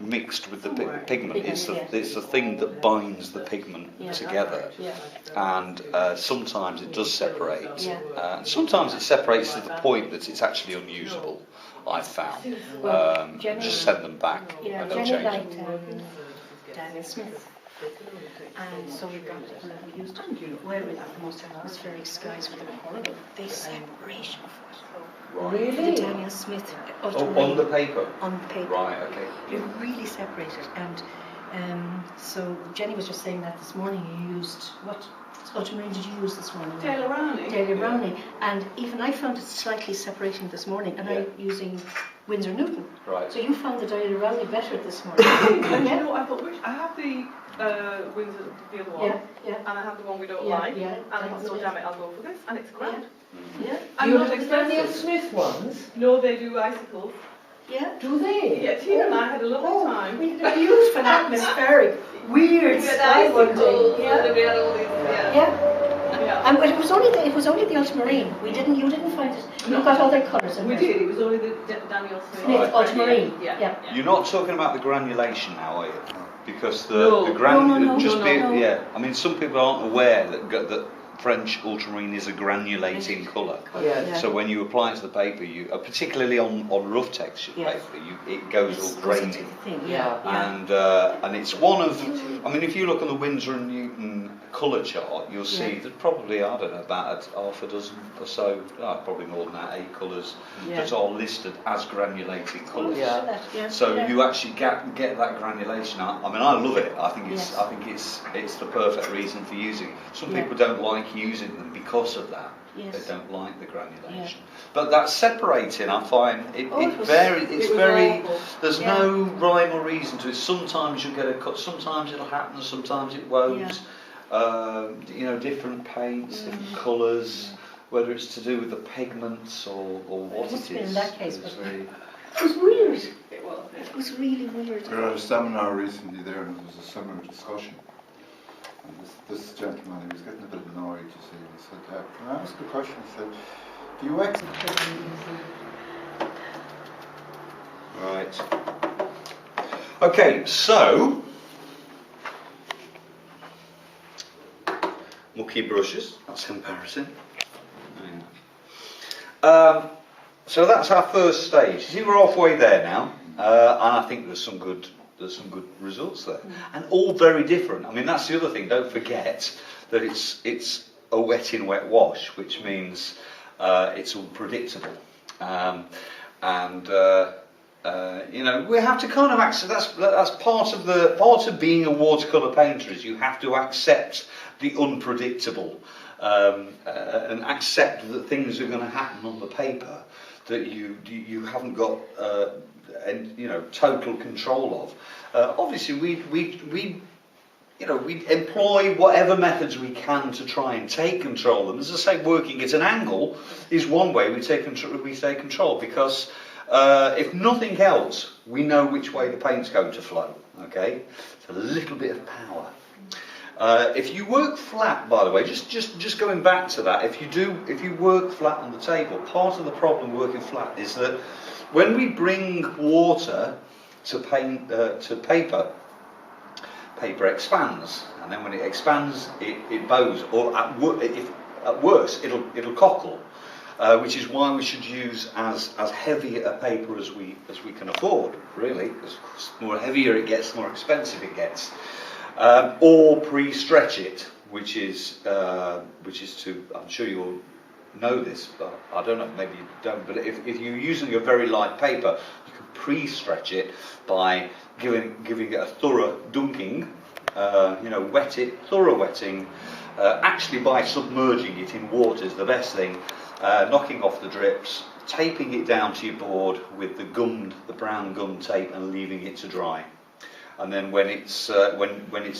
mixed with the pigment. It's the thing that binds the pigment together, Yeah. and sometimes it does separate. Yeah. And sometimes it separates to the point that it's actually unusable. I've found. Just send them back Yeah, and they'll Jenny change. liked Daniel Smith. And so we got it, and we used it. Where we got the most atmospheric skies with the horrible. The separation of it. Really? The Daniel Smith Oh, ultramarine on the paper. on paper. Right. Okay. It really separated. And so Jenny was just saying that this morning you used, what ultramarine did you use this morning? Taylor Rowney. Taylor Rowney. And even I found it slightly separating this morning, and I'm using Winsor Newton. Right. So you found the Taylor Rowney better this morning. And you know, I thought, I have the Windsor, the other one, yeah. and I have the one we don't Yeah, like, yeah, and I thought, that's no, it. damn it, I'll go for this, and it's grand. Yeah. And You not have the Daniel expensive. Smith ones? No, they do icicles. Yeah. Do they? Yeah, Tina and I had a lovely time. We had a beautiful atmospheric, weird We had sky one icicles, day. and Yeah. we had all these, Yeah. And it was only the ultramarine. You didn't find it. You got other colours in We there. did, it was only the Daniel Smith. Smith ultramarine. Yeah. You're not talking about the granulation now, are you? Because No. No. yeah. I mean, some people aren't aware that French ultramarine is a granulating colour. Yeah. So when you apply it to the paper, particularly on rough texture Yes. paper, it goes all grainy. Thing. Yeah. And it's one of, I mean, if you look on the Winsor and Newton colour chart, you'll see there's probably, I don't know, about half a dozen or so, probably more than that, 8 colours that are listed as granulating colours. Yeah. So you actually get that granulation. I mean, I love it. I think it's the perfect reason for using it. Some people don't like using them because of that. Yes. They don't like the granulation. But that separating, I find it was- varies. It's it was very. awful. There's no rhyme or reason to it. Sometimes you'll get a cut. Sometimes it'll happen. Sometimes it won't. You know, different paints, different colours. Whether it's to do with the pigments or what It must it have been is. in that case, It's but- very- It was weird. It was. It was really weird. We were at a seminar recently there, and there was a similar discussion. And this gentleman, he was getting a bit annoyed, you see. He said, "Can I ask a question?" He said, "Do you exit?" Right. Okay, so mucky brushes. That's embarrassing. So that's our first stage. You see, we're halfway there now, and I think there's some good results there, and all very different. I mean, that's the other thing. Don't forget that it's a wet in wet wash, which means it's unpredictable, you know, we have to kind of accept that's part of being a watercolour painter is you have to accept the unpredictable and accept that things are going to happen on the paper that you haven't got total control of. Obviously, we employ whatever methods we can to try and take control of them. As I say, working at an angle is one way we take control because if nothing else, we know which way the paint's going to flow. Okay, it's a little bit of power. If you work flat, by the way, just going back to that, if you work flat on the table, part of the problem working flat is that when we bring water to paper expands, and then when it expands, it bows, or at worst, it'll cockle. Which is why we should use as heavy a paper as we can afford, really, because the more heavier it gets, the more expensive it gets. Or pre-stretch it, which is to, I'm sure you'll know this, but I don't know, maybe you don't, but if you're using a very light paper, you can pre-stretch it by giving it a thorough dunking, wet it, thorough wetting, actually by submerging it in water is the best thing, knocking off the drips, taping it down to your board with the brown gum tape and leaving it to dry. And then when it's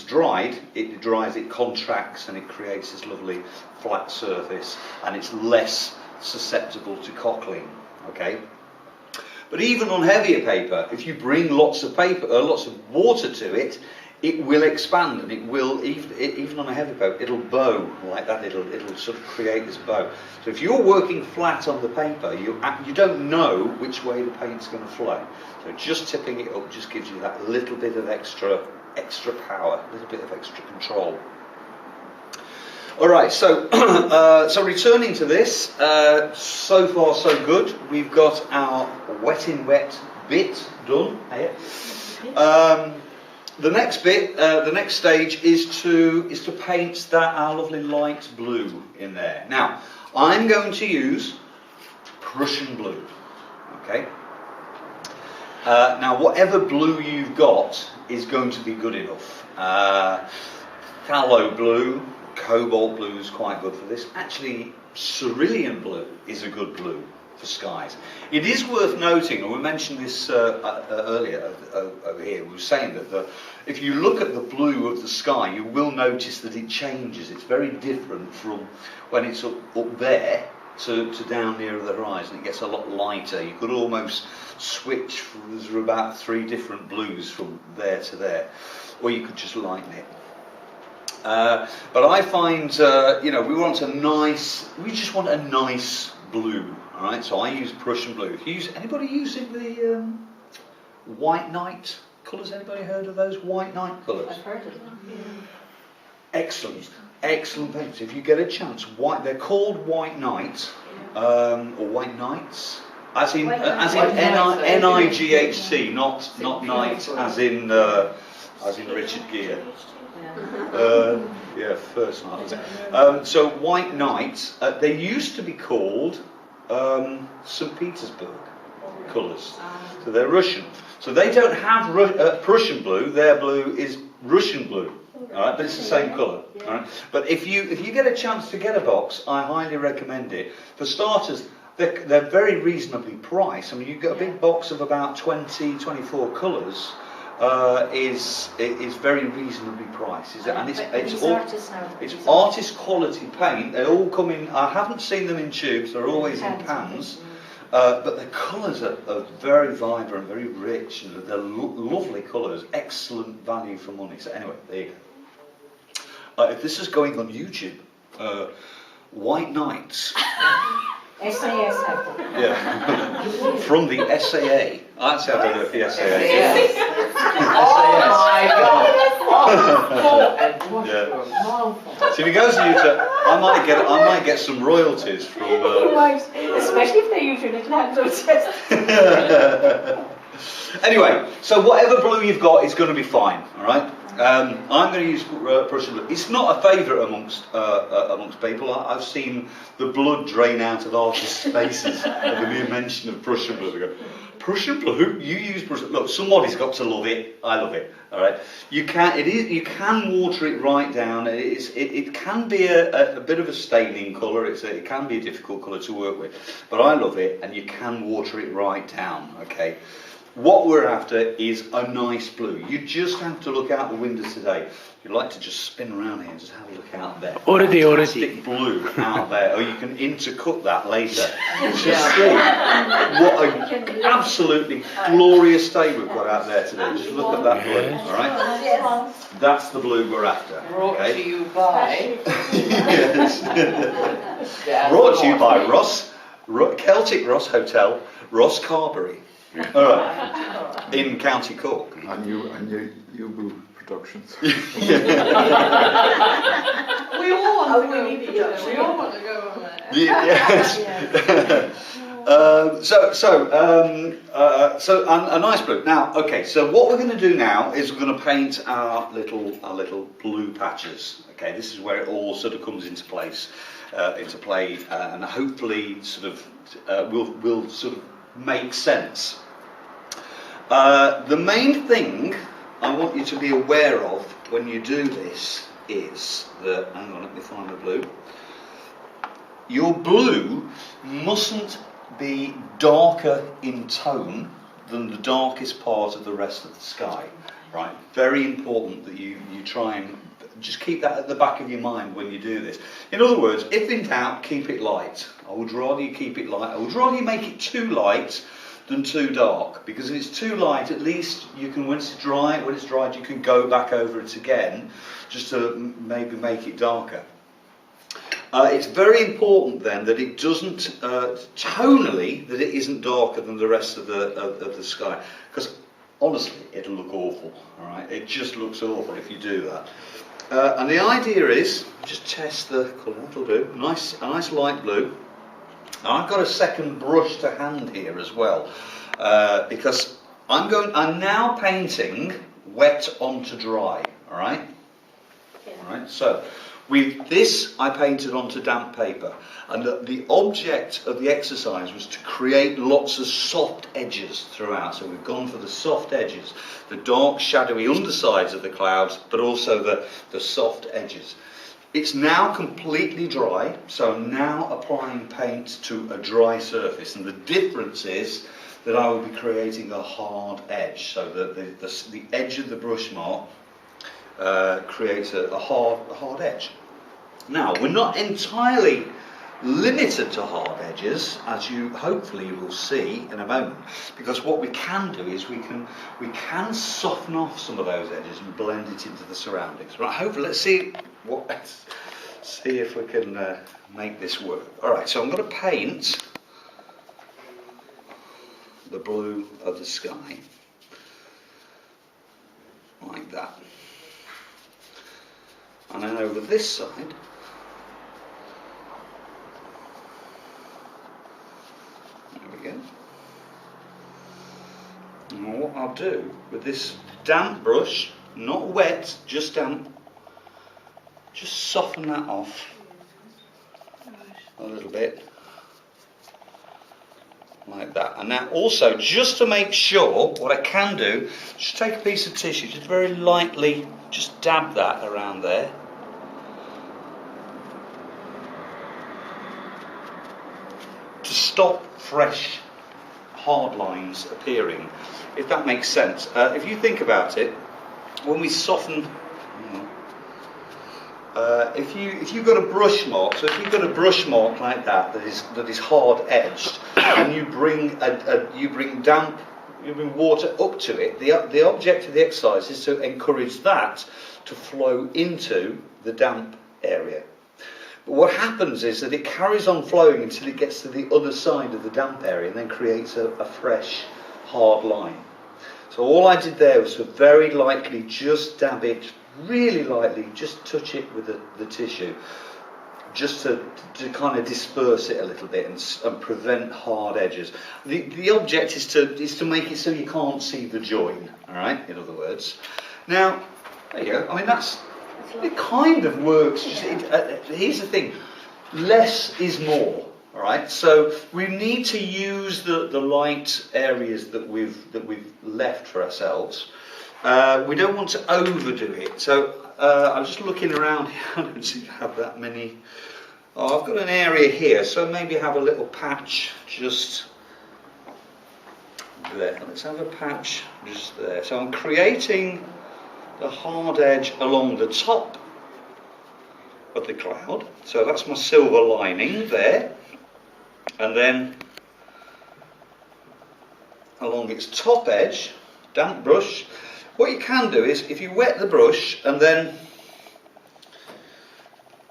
dried, it contracts and it creates this lovely flat surface, and it's less susceptible to cockling. Okay. But even on heavier paper, if you bring lots of water to it, it will expand, and it will, even on a heavy boat, it'll bow like that. It'll sort of create this bow. So if you're working flat on the paper, you don't know which way the paint's going to flow. So just tipping it up just gives you that little bit of extra power, a little bit of extra control. All right, so so returning to this, so far so good. We've got our wet in wet bit done here. The next bit, the next stage is to paint our lovely light blue in there. Now, I'm going to use Prussian blue. Okay. Now, whatever blue you've got is going to be good enough. Phthalo blue, cobalt blue is quite good for this. Actually, cerulean blue is a good blue for skies. It is worth noting, and we mentioned this earlier over here, we were saying that if you look at the blue of the sky, you will notice that it changes. It's very different from when it's up there to down near the horizon. It gets a lot lighter. You could almost switch, there's about 3 different blues from there to there, or you could just lighten it. But I find, we just want a nice blue, all right? So I use Prussian blue. Anybody using the white night colours? Anybody heard of those white night colours? I've heard of them. Excellent paints. If you get a chance, they're called white night, or white nights, as in NIGHT, not night as in Richard Gere. First night. So white night, they used to be called St. Petersburg colours. So they're Russian. So they don't have Prussian blue. Their blue is Russian blue. All right, but it's the same colour. All right. But if you get a chance to get a box, I highly recommend it. For starters, they're very reasonably priced. I mean, you get a big box of about 24 colours. Is very reasonably priced, and it's artist quality paint. They all come in. I haven't seen them in tubes. They're always in pans, but the colours are very vibrant, very rich, and they're lovely colours. Excellent value for money. So anyway, there you go. If this is going on YouTube, White Nights. SAS have them. Yeah, from the SAA. Actually, I don't know if the SAA. Oh my God! Yeah. So if he goes to YouTube, I might get some royalties from. Especially if they use your little hand test. Anyway, so whatever blue you've got is going to be fine. All right. I'm going to use Prussian blue. It's not a favourite amongst people. I've seen the blood drain out of artists' faces at the mere mention of Prussian blue. They go, Prussian blue? You use Prussian? Look, somebody's got to love it. I love it. All right. You can water it right down. It can be a bit of a staining colour. It can be a difficult colour to work with, but I love it, and you can water it right down. Okay. What we're after is a nice blue. You just have to look out the window today. You'd like to just spin around here and just have a look out there. Already. Fantastic blue out there. Or you can intercut that later. Just see what an absolutely glorious day we've got out there today. Just look at that blue, all right? That's the blue we're after. Brought to you by... Yes. Brought to you by Celtic Ross Hotel, Rosscarbery. All right, in County Cork. And you Productions. We all want to go. We all want to go on there. Yes. So a nice blue. Now, okay. So what we're going to do now is we're going to paint our little blue patches. Okay, this is where it all sort of comes into play, and hopefully sort of will sort of make sense. The main thing I want you to be aware of when you do this is that, hang on, let me find the blue. Your blue mustn't be darker in tone than the darkest part of the rest of the sky, right? Very important that you try and just keep that at the back of your mind when you do this. In other words, if in doubt, keep it light. I would rather you keep it light. I would rather you make it too light than too dark, because if it's too light, at least you can, when it's dried, you can go back over it again, just to maybe make it darker. It's very important then that it doesn't, tonally, that it isn't darker than the rest of the sky, because honestly, it'll look awful. All right, it just looks awful if you do that. And the idea is, just test the colour. That'll do. A nice light blue. Now I've got a second brush to hand here as well, because I'm now painting wet onto dry. All right. Yeah. All right. So with this, I painted onto damp paper, and the object of the exercise was to create lots of soft edges throughout. So we've gone for the soft edges, the dark, shadowy undersides of the clouds, but also the soft edges. It's now completely dry, so I'm now applying paint to a dry surface, and the difference is that I will be creating a hard edge, so that the edge of the brush mark creates a hard edge. Now, we're not entirely limited to hard edges, as you hopefully will see in a moment, because what we can do is we can soften off some of those edges and blend it into the surroundings. Right, hopefully, let's see if we can make this work. Alright, so I'm going to paint the blue of the sky like that. And then over this side, there we go. And what I'll do with this damp brush, not wet, just damp, just soften that off a little bit, like that. And now also, just to make sure, what I can do, just take a piece of tissue, just very lightly, just dab that around there. To stop fresh hard lines appearing, if that makes sense. If you think about it, when we soften, if you've got a brush mark, so if you've got a brush mark like that that is hard edged, and you bring water up to it, the object of the exercise is to encourage that to flow into the damp area. But what happens is that it carries on flowing until it gets to the other side of the damp area and then creates a fresh, hard line. So all I did there was to very lightly just dab it, really lightly, just touch it with the tissue, just to kind of disperse it a little bit and prevent hard edges. The object is to make it so you can't see the join, all right, in other words. Now, there you go. I mean, it kind of works. Here's the thing, less is more. All right, so we need to use the light areas that we've left for ourselves. We don't want to overdo it. So I'm just looking around here. I don't seem to have that many. Oh, I've got an area here, so maybe have a little patch just there. Let's have a patch just there. So I'm creating the hard edge along the top of the cloud. So that's my silver lining there. And then along its top edge, damp brush, what you can do is, if you wet the brush and then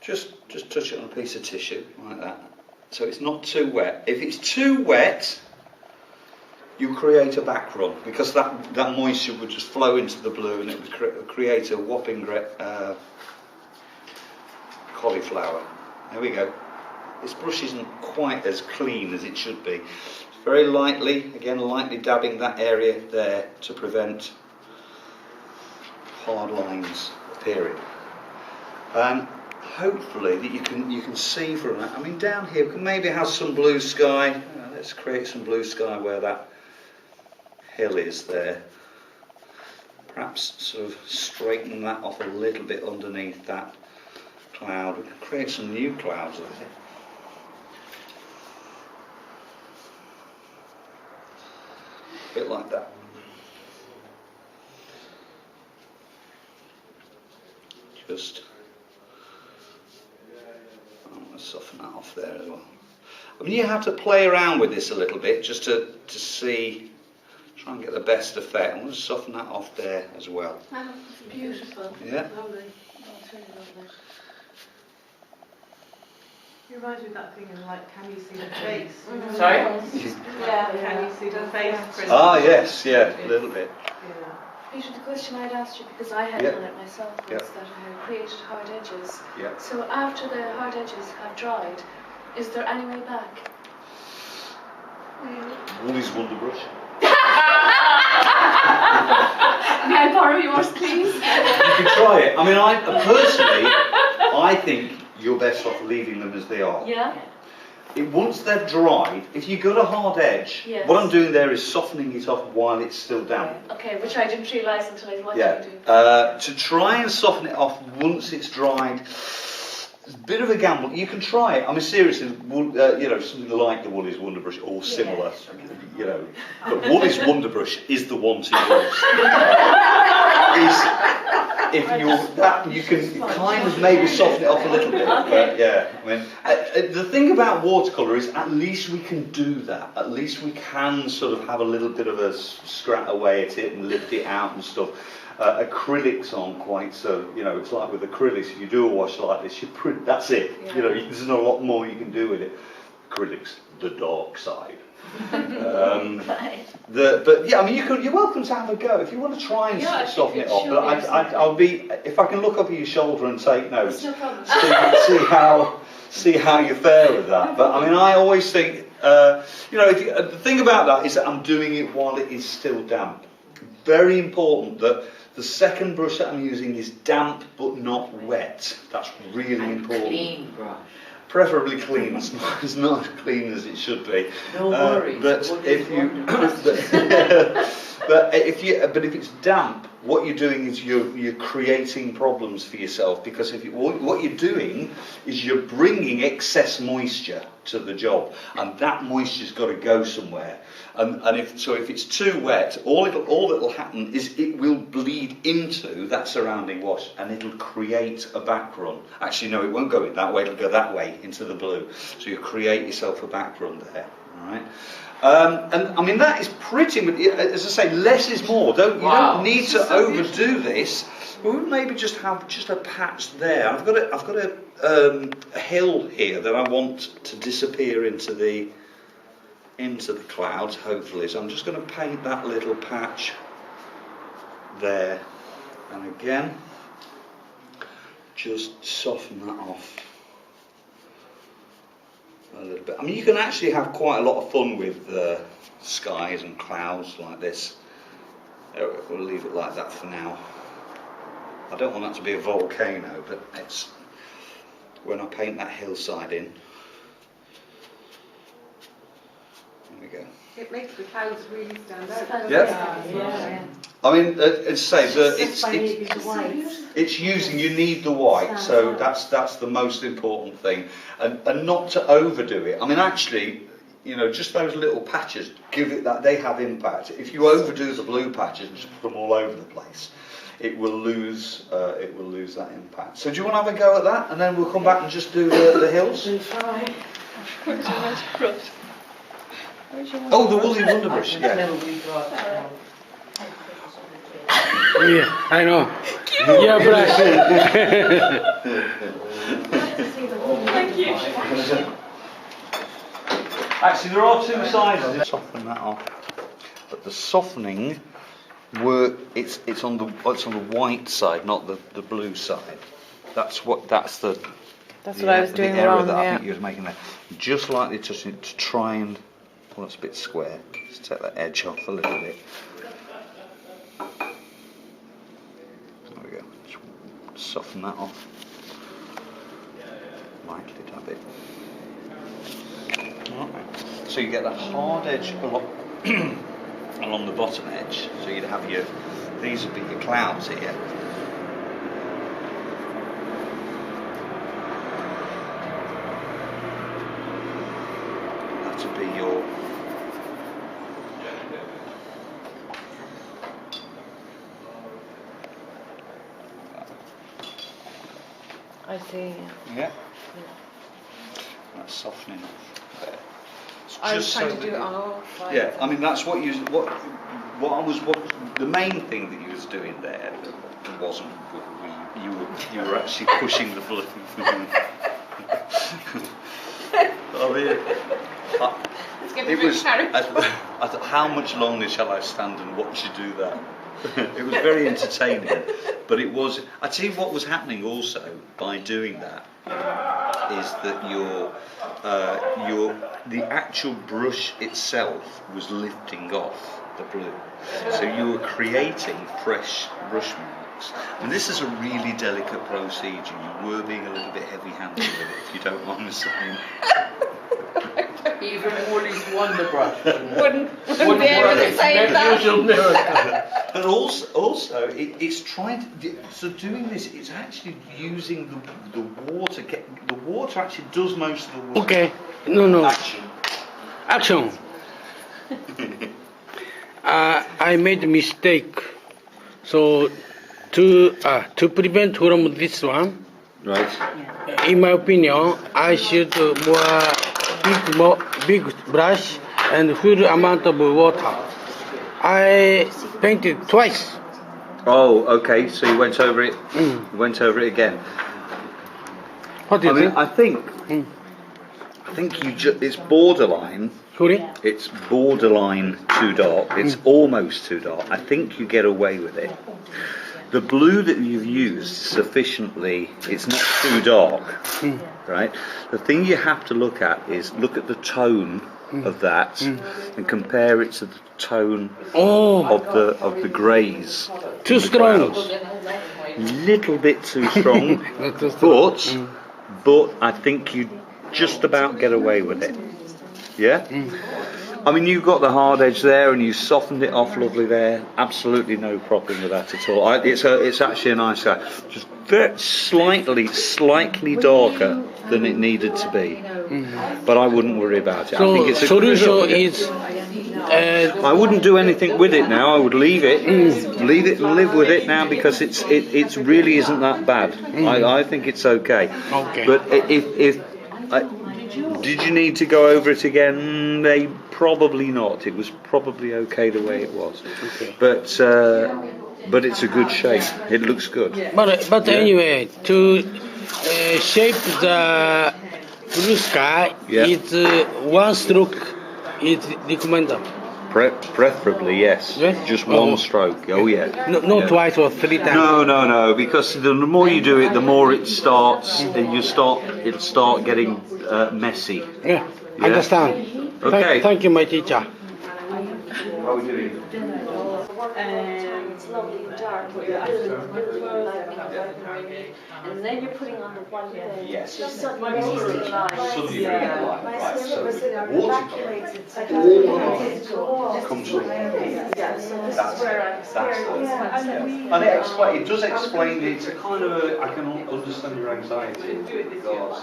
just touch it on a piece of tissue like that, so it's not too wet. If it's too wet, you create a back run, because that moisture would just flow into the blue and it would create a whopping cauliflower. There we go. This brush isn't quite as clean as it should be. Very lightly, again lightly dabbing that area there to prevent hard lines appearing. And hopefully that you can see from that. I mean, down here we can maybe have some blue sky. Let's create some blue sky where that hill is there. Perhaps sort of straighten that off a little bit underneath that cloud. We can create some new clouds with it. A bit like that. Just, I'm going to soften that off there as well. I mean, you have to play around with this a little bit just to see, try and get the best effect. I'm going to soften that off there as well. Oh, it's beautiful. Yeah. Lovely. Oh, it's really lovely. It reminds me of that thing in like, can you see the face? Sorry? Yeah. Can you see the face? Ah, yes, yeah, a little bit. Yeah. Peter, the question I'd asked you, because I had Yeah. done it myself, was Yeah. that I created hard edges. Yeah. So after the hard edges have dried, is there any way back? Woolley's Wonder Brush. May I borrow yours, please? You can try it. I mean, personally, I think you're best off leaving them as they are. Yeah? Once they're dried, if you've got a hard edge, Yes. what I'm doing there is softening it off while it's still damp. Okay, which I didn't realise until I watched Yeah. you do. To try and soften it off once it's dried, it's a bit of a gamble. You can try it. I mean, seriously, something like the Woolley's Wonder Brush or similar, But Woolley's Wonder Brush is the one to use. If you can kind of maybe soften it off a little bit. But yeah, I mean, the thing about watercolour is at least we can do that. At least we can sort of have a little bit of a scrat away at it and lift it out and stuff. Acrylics aren't quite so, it's like with acrylics, if you do a wash like this, that's it. Yeah. There's not a lot more you can do with it. Acrylics, the dark side. But yeah, I mean, you're welcome to have a go if you want to try and soften it off. But I'll be, if I can look up at your shoulder and take notes, No problem. see how you fare with that. But I mean, I always think, the thing about that is that I'm doing it while it is still damp. Very important that the second brush that I'm using is damp but not wet. That's really important. Clean brush. Preferably clean. It's not as clean as it should be. No worries. But if if it's damp, what you're doing is you're creating problems for yourself, because what you're doing is you're bringing excess moisture to the job, and that moisture's got to go somewhere. And if it's too wet, all that'll happen is it will bleed into that surrounding wash, and it'll create a back run. Actually, no, it won't go that way. It'll go that way into the blue. So you create yourself a back run there. All right. And I mean, that is pretty much, as I say, less is more. You don't need to overdo this. We would maybe just have a patch there. I've got a hill here that I want to disappear into the clouds, hopefully. So I'm just going to paint that little patch there, and again, just soften that off a little bit. I mean, you can actually have quite a lot of fun with skies and clouds like this. We'll leave it like that for now. I don't want that to be a volcano, but it's when I paint that hillside in. There we go. It makes the clouds really stand out. Yeah. I mean, as I say, it's using. You need the white, so that's the most important thing, and not to overdo it. I mean, actually, just those little patches give it that, they have impact. If you overdo the blue patches and just put them all over the place, it will lose that impact. So do you want to have a go at that, and then we'll come back and just do the hills? Oh, the Woolley Wonder Brush, yeah. Yeah, I know. Yeah, but Thank you. Actually, there are two sides. Soften that off, but the softening it's on the white side, not the blue side. That's the That's what I was doing the error wrong, that I yeah. think you were making there. Just lightly touching it to try and, well, it's a bit square. Just take that edge off a little bit. There we go. Just soften that off. Lightly dab it. Alright. So you get that hard edge along the bottom edge. So you'd have these would be your clouds here. That would be your I see. yeah. That's softening off there. I was just trying so to do it that- on all sides. Yeah, I mean that's what the main thing that you was doing there that wasn't good. You were actually pushing the bloody thing. I mean, It's getting it very was. hard. I thought, how much longer shall I stand and watch you do that? It was very entertaining, but it was. I tell you what was happening also by doing that is that the actual brush itself was lifting off the blue, so you were creating fresh brush marks. And this is a really delicate procedure. You were being a little bit heavy-handed with it, if you don't mind me saying. Even Woolley's Wonder Brush Wouldn't be able to say that. Unusual miracle. And also it's trying to, so doing this, it's actually using the water. The water actually does most of the work. Okay. No. Action. Action. I made a mistake. So to prevent from this one, Right. in my opinion, I should more big brush and full amount of water. I painted twice. Oh, okay. So you went over it. You went over it again. What do you think? I think it's borderline. Sorry? It's borderline too dark. It's almost too dark. I think you get away with it. The blue that you've used is sufficiently, it's not too dark, right? The thing you have to look at is look at the tone of that and compare it to the tone of the greys. Too in the strong. clouds. Little bit too strong, but I think you just about get away with it. Yeah? I mean, you've got the hard edge there and you softened it off lovely there. Absolutely no problem with that at all. It's actually a nice guy. Just very slightly darker than it needed to be. But I wouldn't worry about it. I think So it's a solution is I wouldn't do anything with it now. I would leave it and live with it now because it really isn't that bad. I think it's okay. Okay. But if did you need to go over it again? Probably not. It was probably okay the way it was. Okay. But it's a good shape. It looks good. But anyway, to shape the blue sky, it's one stroke is recommended. Preferably, yes. Yes? Just one stroke. Oh yeah. No twice or three times. No. Because the more you do it, the more it starts. It'll start getting messy. Yeah, understand. Okay. Thank you, my teacher. How are we doing? It's lovely and dark, but you're building a light, and then you're putting on the white bed. Yes. Just suddenly raising the light. Suddenly bring it alive. Right. So watercolour comes from. Yeah, so this is where I'm scared. And it does explain. It's a kind of I can understand your anxiety because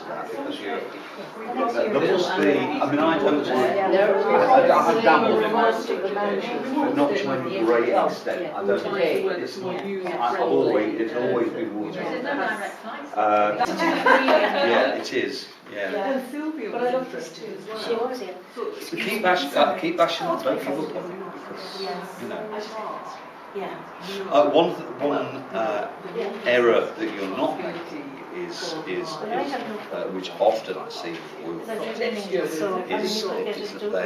there must be. I mean, I don't. I dabble in my but not to any great extent. I don't. It's always been water. Yeah, it is. Yeah. But I love this too as well. She was in. Keep bashing on, don't give up on it, because, you know. One error that you're not making is which often I see with is that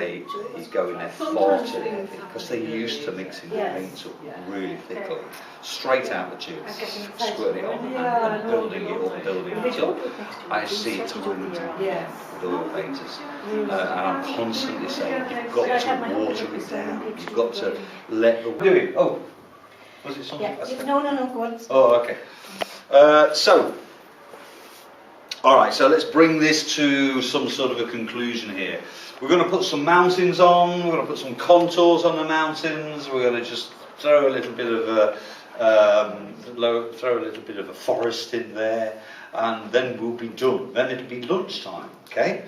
he's going there far too heavy because they're used to mixing the paints up really thickly, straight out the tubes, squirting it on and building it up. I see it time and time again with oil painters, and I'm constantly saying you've got to water it down, you've got to let the do it. Oh, was it something? No, go on. Oh, okay. Alright, so let's bring this to some sort of a conclusion here. We're going to put some mountains on, we're going to put some contours on the mountains, we're going to just throw a little bit of a forest in there, and then we'll be done. Then it'll be lunchtime, okay?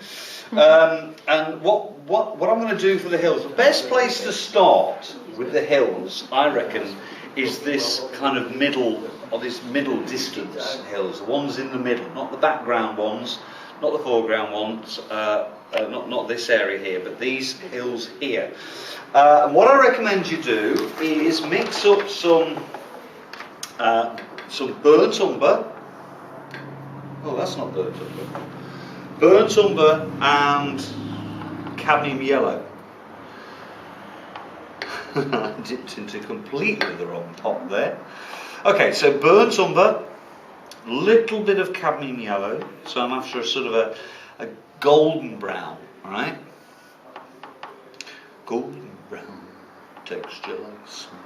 And what I'm going to do for the hills, the best place to start with the hills, I reckon, is this kind of middle distance hills, the ones in the middle, not the background ones, not the foreground ones, not this area here, but these hills here. And what I recommend you do is mix up some burnt umber. Oh, that's not burnt umber. Burnt umber and cadmium yellow. I dipped into completely the wrong pot there. Okay, so burnt umber, little bit of cadmium yellow, so I'm after a sort of a golden brown, right? Golden brown texture like snow.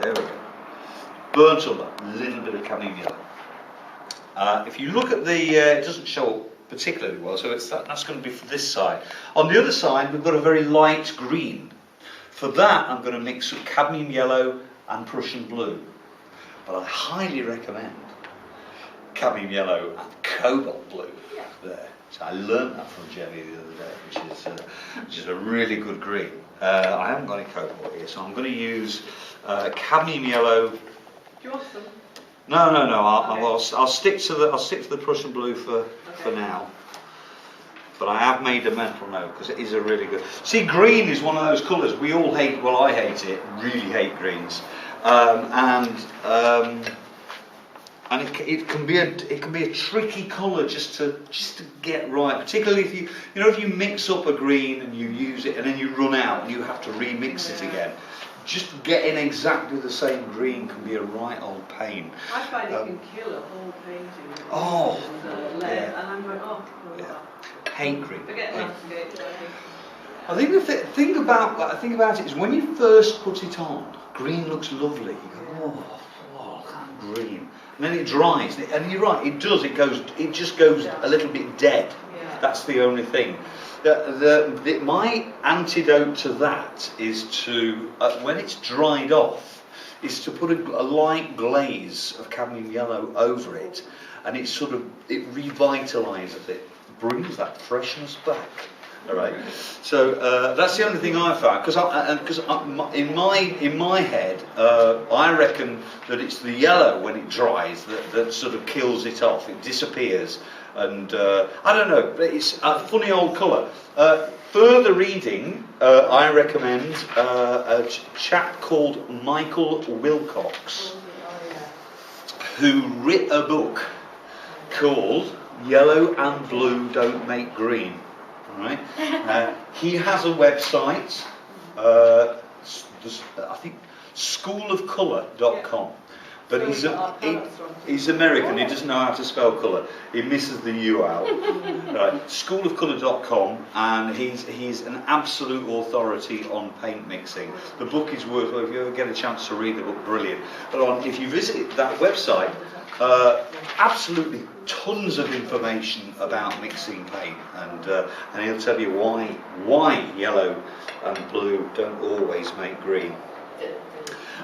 There we go. Burnt umber, little bit of cadmium yellow. If you look at the, it doesn't show up particularly well, so that's going to be for this side. On the other side, we've got a very light green. For that, I'm going to mix some cadmium yellow and Prussian blue. But I highly recommend cadmium yellow and cobalt blue there. So I learned that from Jenny the other day, which is a really good green. I haven't got any cobalt here, so I'm going to use cadmium yellow. Do you want some? No. I'll stick to the Prussian blue for now. But I have made a mental note because it is a really good. See, green is one of those colours we all hate. Well, I hate it. Really hate greens. And it can be a tricky colour just to get right. Particularly if you mix up a green and you use it and then you run out and you have to remix it again. Just getting exactly the same green can be a right old pain. I find it can kill a whole painting. Oh, And I'm going, yeah. Hate green. Forget landscape. I think the thing about it is when you first put it on, green looks lovely. You go, oh, green, and then it dries, and you're right, it does. It just goes a little bit dead. Yeah. That's the only thing. My antidote to that is to, when it's dried off, is to put a light glaze of cadmium yellow over it, and it revitalises it, brings that freshness back. All right. So that's the only thing I found, because in my head, I reckon that it's the yellow when it dries that sort of kills it off. It disappears, and I don't know. It's a funny old colour. Further reading, I recommend a chap called Michael Wilcox, who wrote a book called "Yellow and Blue Don't Make Green." Right. He has a website, I think schoolofcolour.com, but he's American, he doesn't know how to spell colour, he misses the U out. Right. Schoolofcolour.com, and he's an absolute authority on paint mixing. The book is worthwhile. If you ever get a chance to read the book, brilliant. But if you visit that website, absolutely tons of information about mixing paint, and he'll tell you why yellow and blue don't always make green.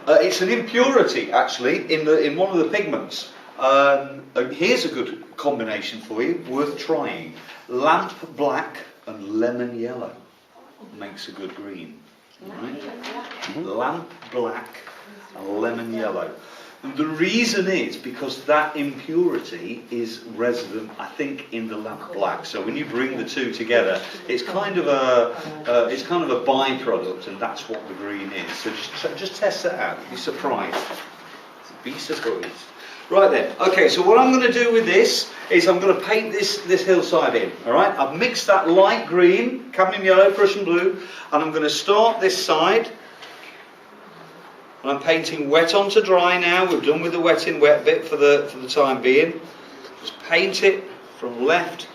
It's an impurity actually in one of the pigments. Here's a good combination for you, worth trying. Lamp black and lemon yellow makes a good green. Right? Lamp black and lemon yellow. And the reason is because that impurity is resident, I think, in the lamp black. So when you bring the two together, it's kind of a byproduct, and that's what the green is. So just test that out. Be surprised. Be surprised. Right then. Okay. So what I'm going to do with this is I'm going to paint this hillside in. All right. I've mixed that light green, cadmium yellow, Prussian blue, and I'm going to start this side. And I'm painting wet onto dry now. We're done with the wet in wet bit for the time being. Just paint it from left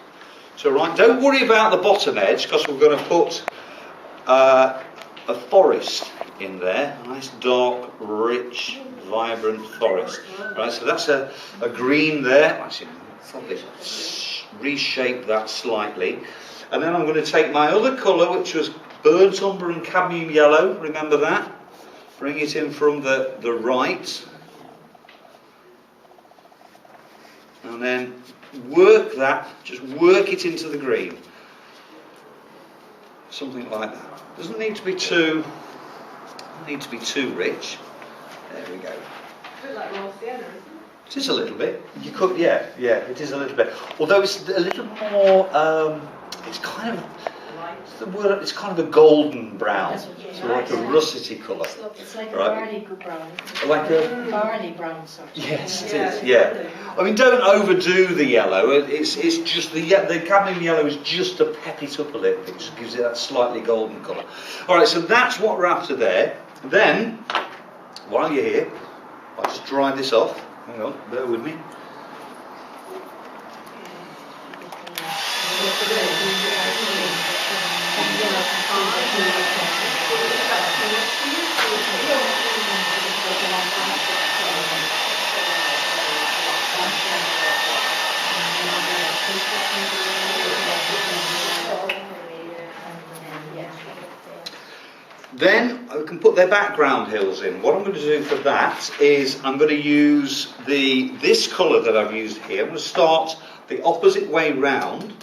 to right. Don't worry about the bottom edge, because we're going to put a forest in there. A nice dark, rich, vibrant forest. Right, so that's a green there. Actually, probably reshape that slightly. And then I'm going to take my other colour, which was burnt umber and cadmium yellow. Remember that? Bring it in from the right, and then work that, just work it into the green. Something like that. Doesn't need to be too rich. There we go. A bit like raw sienna, isn't it? It is a little bit. You could, yeah, it is a little bit. Although it's a little more, it's kind of, it's kind of a golden brown, so like a russety colour. It's like a Right. barley brown. Like a, Barley brown sort of. yes, it is, yeah. I mean, don't overdo the yellow. It's just the cadmium yellow is just to pep it up a little bit. It just gives it that slightly golden colour. All right, so that's what we're after there. Then, while you're here, I'll just dry this off. Hang on, bear with me. Then I can put their background hills in. What I'm going to do for that is I'm going to use this colour that I've used here. I'm going to start the opposite way round.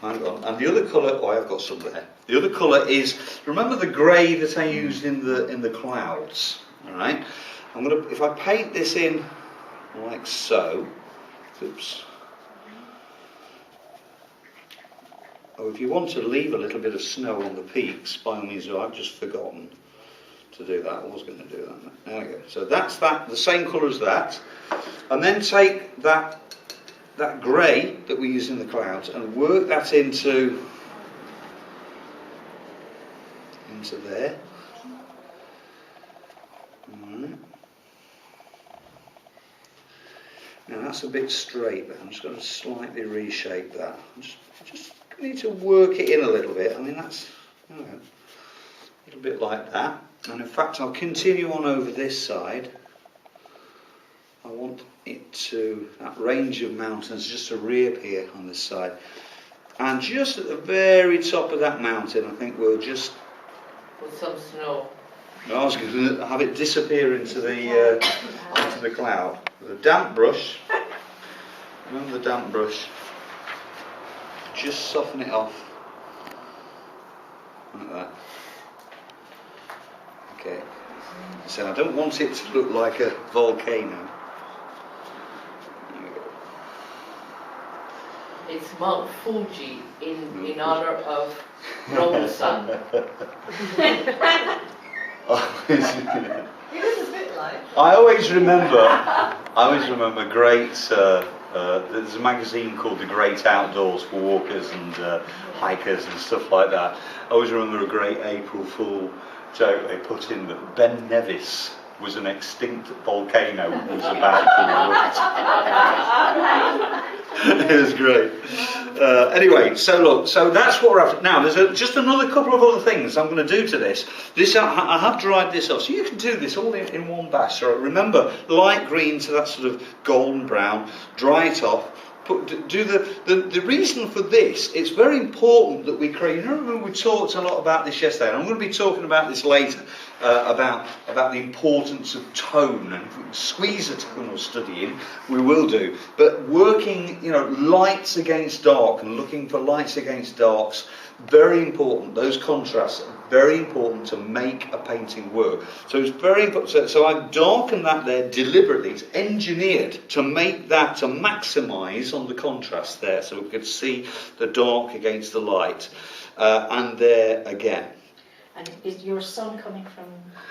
Hang on. And the other colour, oh, I've got some there. The other colour is, remember the grey that I used in the clouds. All right. I'm going to, if I paint this in like so, oops. Oh, if you want to leave a little bit of snow on the peaks, by all means, I've just forgotten to do that. I was going to do that. There we go. So that's that, the same colour as that. And then take that grey that we use in the clouds and work that into there. Alright. Now that's a bit straight, but I'm just going to slightly reshape that. Just need to work it in a little bit. I mean, that's, I don't know, a little bit like that. And in fact, I'll continue on over this side. I want it to, that range of mountains just to reappear on this side. And just at the very top of that mountain, I think we'll just With some snow. No, I was going to have it disappear into the cloud with a damp brush. Remember the damp brush? Just soften it off like that. Okay. So I don't want it to look like a volcano. There we go. It's Mount Fuji in honor of Rosa. I always remember great, there's a magazine called The Great Outdoors for walkers and hikers and stuff like that. I always remember a great April Fool joke they put in that Ben Nevis was an extinct volcano and was about to erupt. It was great. Anyway, so look, so that's what we're after. Now, there's just another couple of other things I'm going to do to this. I have dried this off, so you can do this all in one bash. So remember, light green to that sort of golden brown, dry it off. Do the reason for this, it's very important that we create, you know, remember we talked a lot about this yesterday, and I'm going to be talking about this later, about the importance of tone, and if we can squeeze a tonal study in, we will do, but working, you know, lights against dark and looking for lights against darks, very important. Those contrasts are very important to make a painting work. So it's very important. So I've darkened that there deliberately. It's engineered to make that, to maximise on the contrast there, so we could see the dark against the light. And there again. And is your sun coming from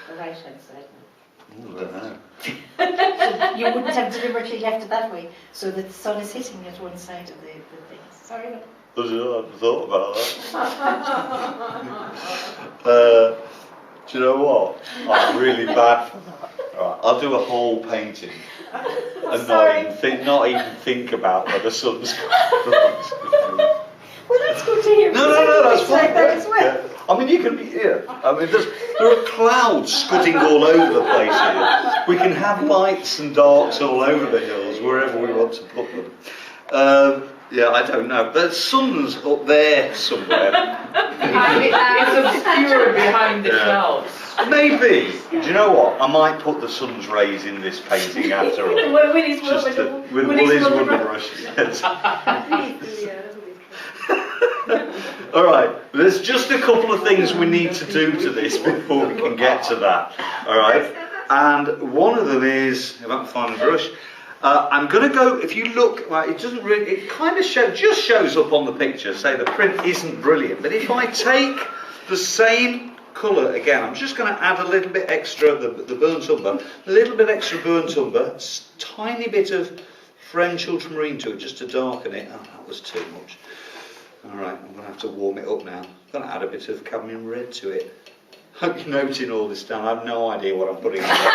the right hand side? I don't know. So you wouldn't have deliberately left it that way, so that the sun is hitting at one side of the thing. Sorry. I hadn't thought about that. Do you know what? I'm really bad for that. Right, I'll do a whole painting and not even think about where the sun's coming from. Well, that's good to hear. No, that's fine. Like that as well. Yeah. I mean, you can be, yeah. I mean, there are clouds scudding all over the place here. We can have lights and darks all over the hills, wherever we want to put them. Yeah, I don't know. The sun's up there somewhere. It's obscured behind the clouds. Maybe. Do you know what? I might put the sun's rays in this painting after all. With Woolley's wonder brush. Yes. All right. There's just a couple of things we need to do to this before we can get to that. All right. And one of them is, if I can find a brush, I'm going to go, if you look, right, it doesn't really, it kind of just shows up on the picture, say the print isn't brilliant, but if I take the same colour again, I'm just going to add a little bit extra, the burnt umber, a little bit extra burnt umber, tiny bit of French ultramarine to it, just to darken it. Oh, that was too much. Alright, I'm going to have to warm it up now. I'm going to add a bit of cadmium red to it. Hope you're noting all this down. I have no idea what I'm putting in there.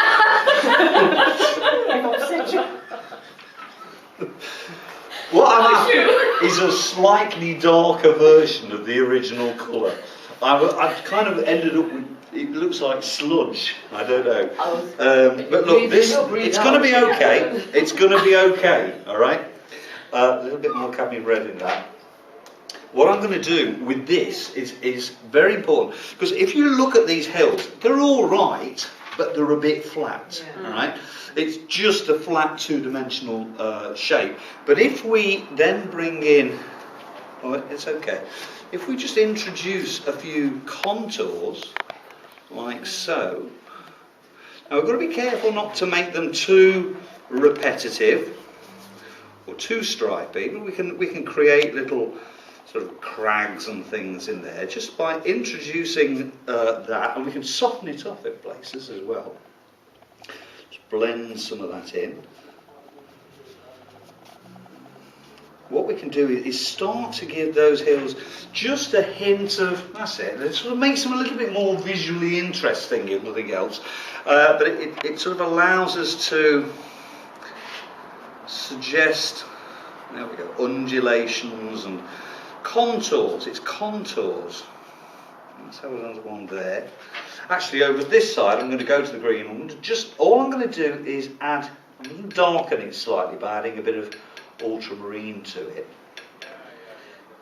What I'm after is a slightly darker version of the original colour. I've kind of ended up with, it looks like sludge, I don't know. But look, it's going to be okay. It's going to be okay, alright? A little bit more cadmium red in that. What I'm going to do with this is very important, because if you look at these hills, they're all right, but they're a bit flat, alright? It's just a flat two-dimensional shape. But if we then bring in, well, it's okay, if we just introduce a few contours, like so. Now we've got to be careful not to make them too repetitive or too stripy, but we can create little sort of crags and things in there just by introducing that, and we can soften it off in places as well. Just blend some of that in. What we can do is start to give those hills just a hint of, that's it, it sort of makes them a little bit more visually interesting if nothing else, but it sort of allows us to suggest, there we go, undulations and contours. It's contours. Let's have another one there. Actually, over this side, I'm going to go to the green. All I'm going to do is add, I'm going to darken it slightly by adding a bit of ultramarine to it.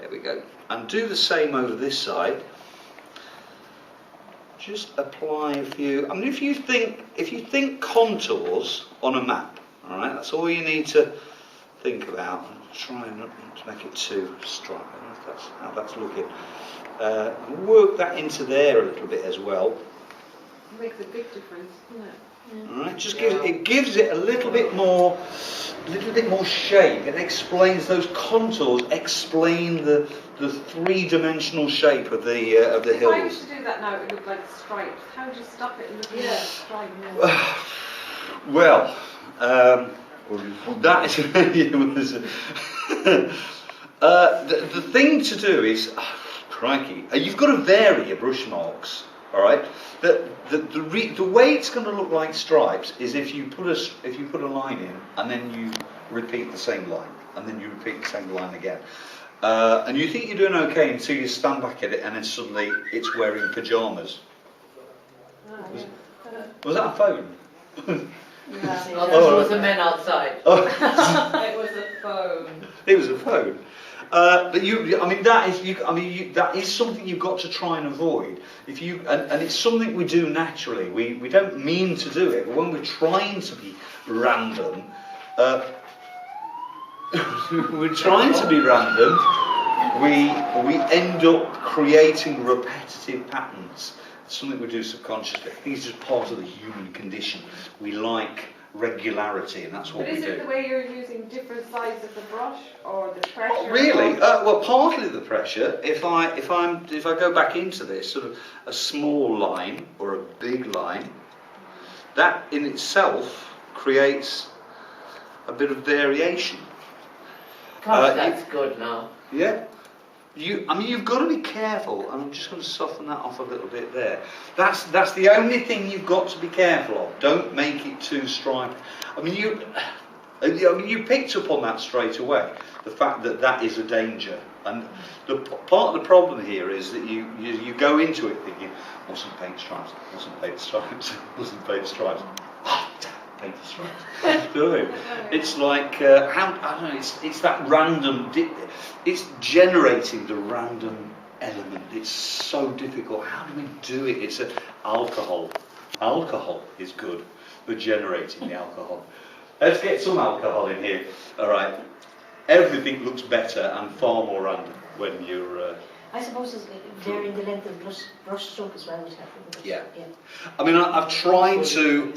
There we go. And do the same over this side. Just apply a few. I mean, if you think contours on a map, all right, that's all you need to think about. Try not to make it too stripy. That's how that's looking. Work that into there a little bit as well. It makes a big difference, doesn't it? All right, just gives it a little bit more shape. It explains those contours. Explain the three-dimensional shape of the hills. If I was to do that now, it would look like stripes. How would you stop it looking like stripes? Well, that is the thing to do is, crikey, you've got to vary your brush marks. All right. The way it's going to look like stripes is if you put a line in and then you repeat the same line and then you repeat the same line again, and you think you're doing okay until you stand back at it and then suddenly it's wearing pajamas. Was that a phone? There was a man outside. Oh. It was a phone. It was a phone. But that is something you've got to try and avoid. And it's something we do naturally. We don't mean to do it, but when we're trying to be random, we end up creating repetitive patterns. It's something we do subconsciously. I think it's just part of the human condition. We like regularity, and that's what we do. But is it the way you're using different sides of the brush, or the pressure? Not really. Well, partly the pressure. If I go back into this, sort of a small line or a big line, that in itself creates a bit of variation. Gosh, that's good now. Yeah. You've got to be careful, and I'm just going to soften that off a little bit there. That's the only thing you've got to be careful of. Don't make it too stripy. You picked up on that straight away, the fact that is a danger. And part of the problem here is that you go into it thinking, mustn't paint stripes, mustn't paint stripes, mustn't paint stripes. Paint the stripes. It's like I don't know. It's that random. It's generating the random element. It's so difficult. How do we do it? It's alcohol. Alcohol is good for generating the alcohol. Let's get some alcohol in here. All right. Everything looks better and far more random when you're I suppose it's varying the length of the brush stroke as well would help. Yeah. I mean, I've tried to.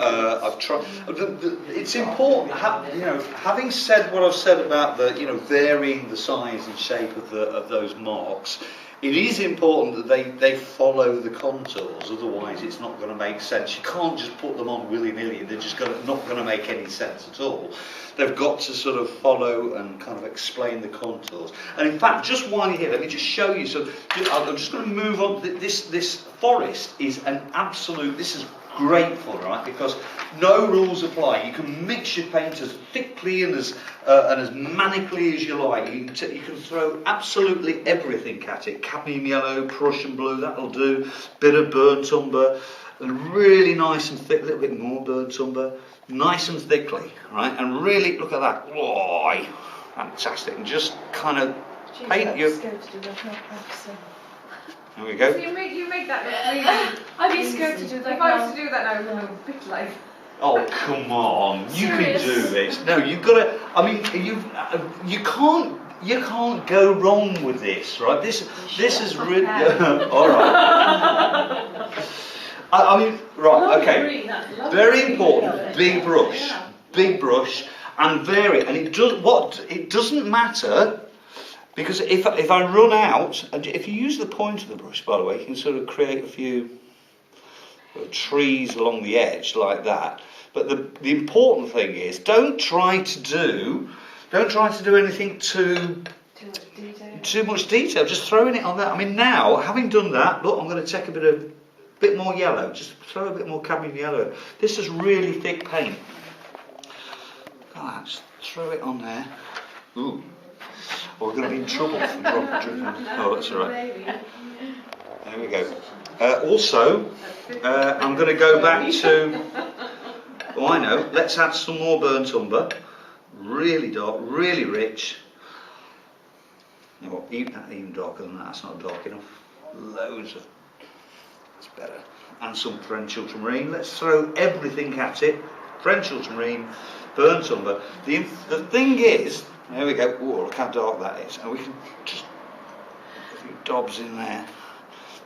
It's important. Having said what I've said about the, varying the size and shape of those marks, it is important that they follow the contours. Otherwise, it's not going to make sense. You can't just put them on willy-nilly. They're just not going to make any sense at all. They've got to sort of follow and kind of explain the contours. And in fact, just while you're here, let me just show you. So I'm just going to move on. This forest is an absolute. This is great fun, right? Because no rules apply. You can mix your paint as thickly and as manically as you like. You can throw absolutely everything at it. Cadmium yellow, Prussian blue, that'll do. Bit of burnt umber, and really nice and thick. A little bit more burnt umber, nice and thickly, right? And really look at that. Whoa, fantastic! And just kind of paint your. There we go. So you make that look really. I'd be scared to do that If I was to do that now, it would look a bit like. Oh, come on! You Serious? can do this. No, you've got to. I mean, you can't go wrong with this, right? This is really. All right. I mean, right? Okay. Very important. Big brush, and vary. And it doesn't matter. Because if I run out, and if you use the point of the brush, by the way, you can sort of create a few trees along the edge like that. But the important thing is, don't try to do anything too much detail. Just throwing it on there. I mean, now having done that, look, I'm going to take a bit more yellow. Just throw a bit more cadmium yellow. This is really thick paint. Look at that. Just throw it on there. Ooh. Or we're going to be in trouble for dripping. Oh, that's all right. There we go. Also, I'm going to go back to. Oh, I know. Let's add some more burnt umber. Really dark, really rich. No, even darker than that. That's not dark enough. Loads of. That's better. And some French ultramarine. Let's throw everything at it. French ultramarine, burnt umber. The thing is. There we go. Oh, look how dark that is. And we can just a few dobs in there.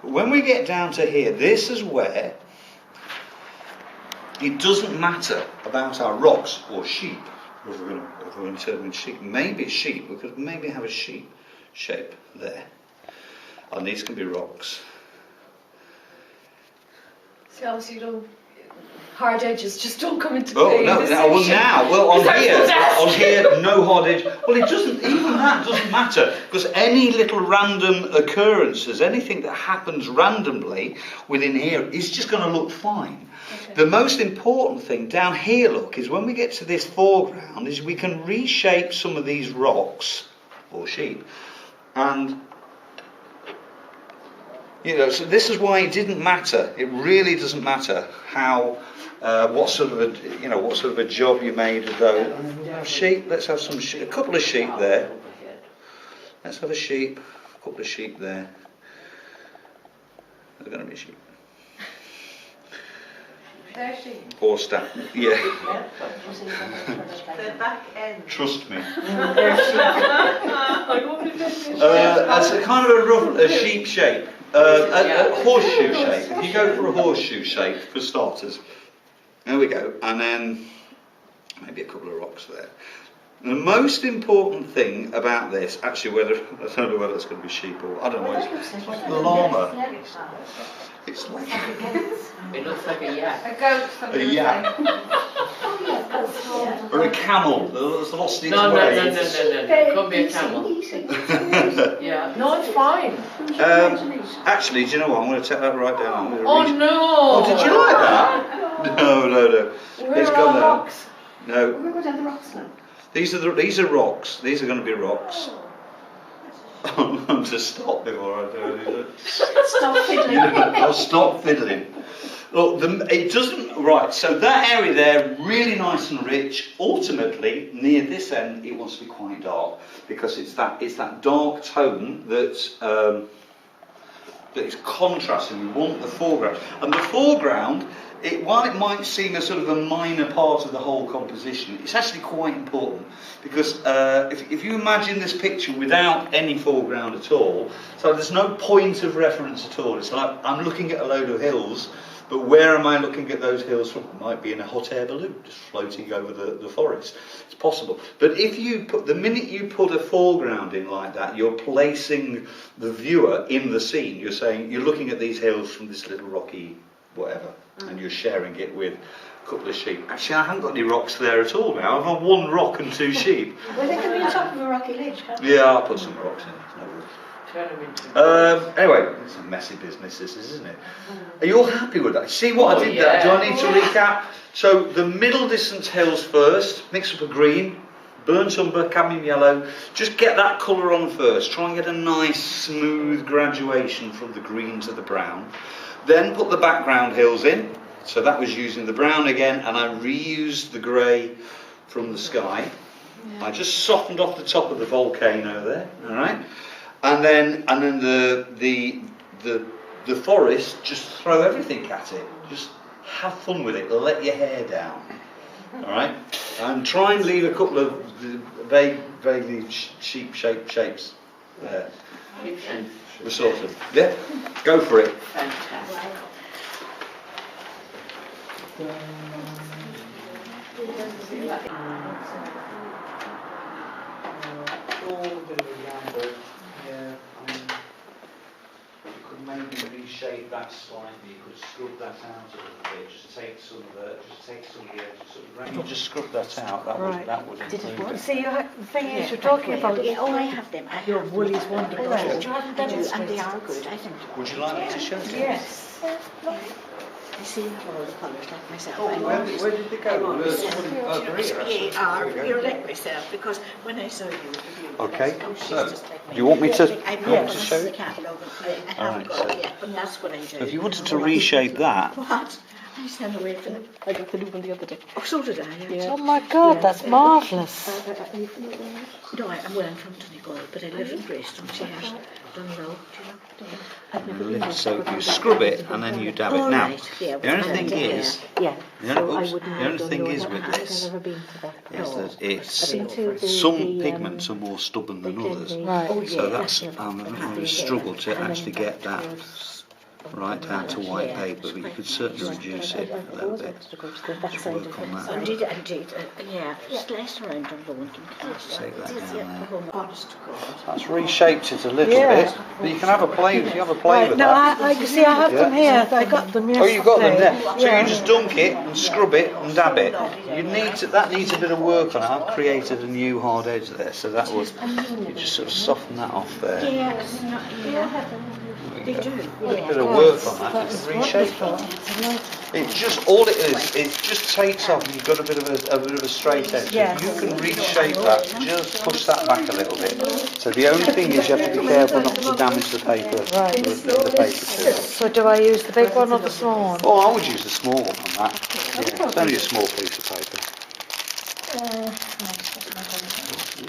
But when we get down to here, this is where it doesn't matter about our rocks or sheep. If we're going to turn them into sheep, maybe sheep. We could maybe have a sheep shape there. And these can be rocks. See, obviously you don't. Hard edges just don't come into Oh play. no! On here, no hard edge. Well, it doesn't. Even that doesn't matter because any little random occurrences, anything that happens randomly within here is just going to look fine. Okay. The most important thing down here, look, is when we get to this foreground, is we can reshape some of these rocks or sheep, and. So this is why it didn't matter. It really doesn't matter how, what sort of a job you made of those sheep. Let's have some sheep. A couple of sheep there. Let's have a sheep. A couple of sheep there. They're going to be sheep. They're sheep. Or staff. Yeah. The back end. Trust me. That's a kind of a sheep shape. A horseshoe shape. If you go for a horseshoe shape for starters, there we go, and then maybe a couple of rocks there. The most important thing about this, actually, I don't know whether it's going to be sheep or I don't know. It's like a llama. It's like It looks like a yak. A goat. a yak. Or a camel that's lost its way. No. It could be a camel. Yeah. No, it's fine. Actually, do you know what? I'm going to take that right down. Oh no! Oh, did you like that? No. It's gone there. Rocks. No. We're going to go down the rocks now. These are rocks. These are going to be rocks. I'm to stop before I do anything. Stop fiddling. I'll stop fiddling. Look, it doesn't. Right, so that area there, really nice and rich. Ultimately, near this end, it wants to be quite dark because it's that dark tone that that is contrasting. We want the foreground. And the foreground, while it might seem a sort of a minor part of the whole composition, it's actually quite important, because if you imagine this picture without any foreground at all, so there's no point of reference at all. It's like I'm looking at a load of hills, but where am I looking at those hills from? It might be in a hot air balloon, just floating over the forest. It's possible. But the minute you put a foreground in like that, you're placing the viewer in the scene. You're saying, you're looking at these hills from this little rocky whatever, and you're sharing it with a couple of sheep. Actually, I haven't got any rocks there at all now. I've got one rock and two sheep. Well, they can be on top of a rocky ledge, can't they? Yeah, I'll put some rocks in. No worries. Anyway, it's a messy business, this is, isn't it? Are you all happy with that? See what I did there? Do I need to recap? So the middle distance hills first, mix up a green, burnt umber, cadmium yellow. Just get that colour on first. Try and get a nice smooth graduation from the green to the brown. Then put the background hills in. So that was using the brown again, and I reused the grey from the sky. Yeah. I just softened off the top of the volcano there, all right? And then the forest, just throw everything at it. Just have fun with it. Let your hair down. All right? And try and leave a couple of vaguely sheep-shaped shapes there. The sort of. Yeah? Go for it. Fantastic. Maybe reshape that slightly. You could scrub that out a little bit. Just take some of the edges. You just scrub that out. That would improve it. See, the thing is, you're talking about. Oh, I have them. Your Woolley's wonderful. But you haven't demonstrated. And they are good, I think. Would you like me to show you? Yes. I see you have all the colours like myself. Where did they go? You're like myself, because when I saw you, okay, so do you want me to show you? Alright, so but that's what I did. If you wanted to reshape that. What? I stand away from it. I got the new one the other day. Oh, so did I. Yeah. Oh my God, that's marvellous. No, I'm from Donegal, but I live in Bristol. Dunlow, do you know? So you scrub it and then you dab it. Now, the only thing is, the only thing is with this is that it's some pigments are more stubborn than others. So that's a struggle to actually get that right down to white paper, but you could certainly reduce it a little bit. Just work on that. Indeed, yeah, slice around on the one. Take that down there. That's reshaped it a little bit, but you can have a play. If you have a play with that. I see. I have them here. I got them. Yes, oh, you've got them there. So you just dunk it and scrub it and dab it. That needs a bit of work on it. I've created a new hard edge there, so that would you just sort of soften that off there. They do. A bit of work on that, just reshape that. It just all it is, it just takes off and you've got a bit of a straight edge. Yes. You can reshape that, just push that back a little bit. So the only thing is you have to be careful not to damage the paper. Right. The paper too. So do I use the big one or the small one? Oh, I would use the small one on that. Yeah, it's only a small piece of paper.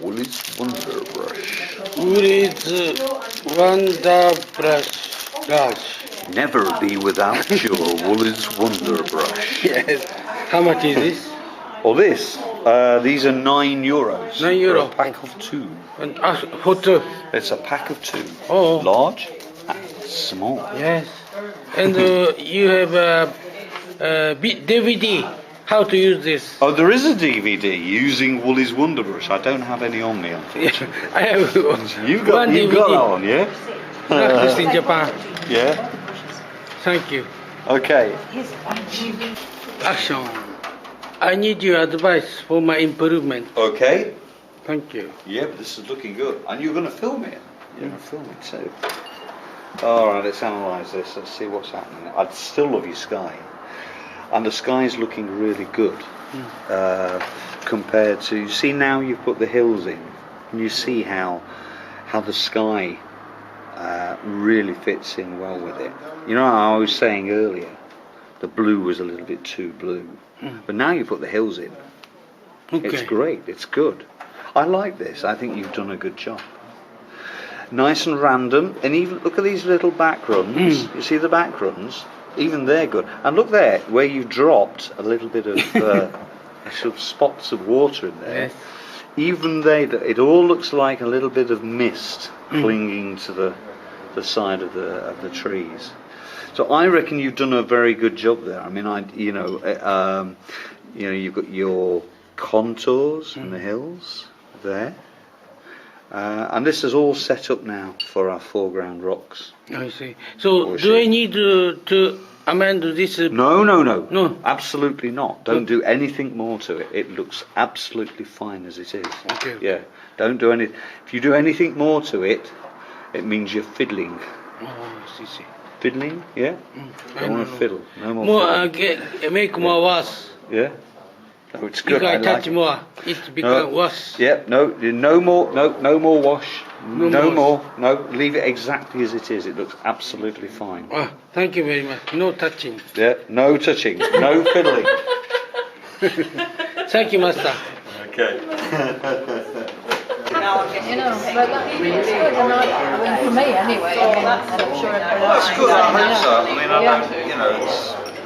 Woolley's Wonder Brush. Woolley's Wonder Brush. Never be without your Woolley's Wonder Brush. Yes. How much is this? Well, these are €9. €9. For a pack of 2. And for 2? It's a pack of 2. Oh. Large and small. Yes. And you have a DVD. How to use this? Oh, there is a DVD using Woolley's Wonder Brush. I don't have any on me, unfortunately. I have You've got that one, yeah? Practice in Japan. Yeah? Thank you. Okay. Action. I need your advice for my improvement. Okay. Thank you. Yep, this is looking good. And you're going to film it. You're going to film it too. Alright, let's analyse this. Let's see what's happening. I'd still love your sky. And the sky's looking really good compared to... See, now you've put the hills in. And you see how the sky really fits in well with it. You know, I was saying earlier, the blue was a little bit too blue. But now you put the hills in. Okay. It's great. It's good. I like this. I think you've done a good job. Nice and random, and even look at these little back runs. You see the back runs? Even they're good. And look there, where you've dropped a little bit of sort of spots of water in there. Yes. Even it all looks like a little bit of mist clinging to the side of the trees. So I reckon you've done a very good job there. I mean, you've got your contours and the hills there. And this is all set up now for our foreground rocks. I see. So do I need to amend this? No, absolutely not. Don't do anything more to it. It looks absolutely fine as it is. Okay. Yeah, don't do anything. If you do anything more to it, it means you're fiddling. Oh, I see. Fiddling, yeah? Don't want to fiddle. No more fiddling. Make more worse. Yeah? No, it's good. If I touch it. more, it becomes worse. Yeah, no more wash. No more. No, leave it exactly as it is. It looks absolutely fine. Oh, thank you very much. No touching. Yeah, no touching. No fiddling. Thank you, Master. Okay. You know, but it's good, for me anyway, and I'm sure Well, that's good. I hope so. I mean, I don't, it's,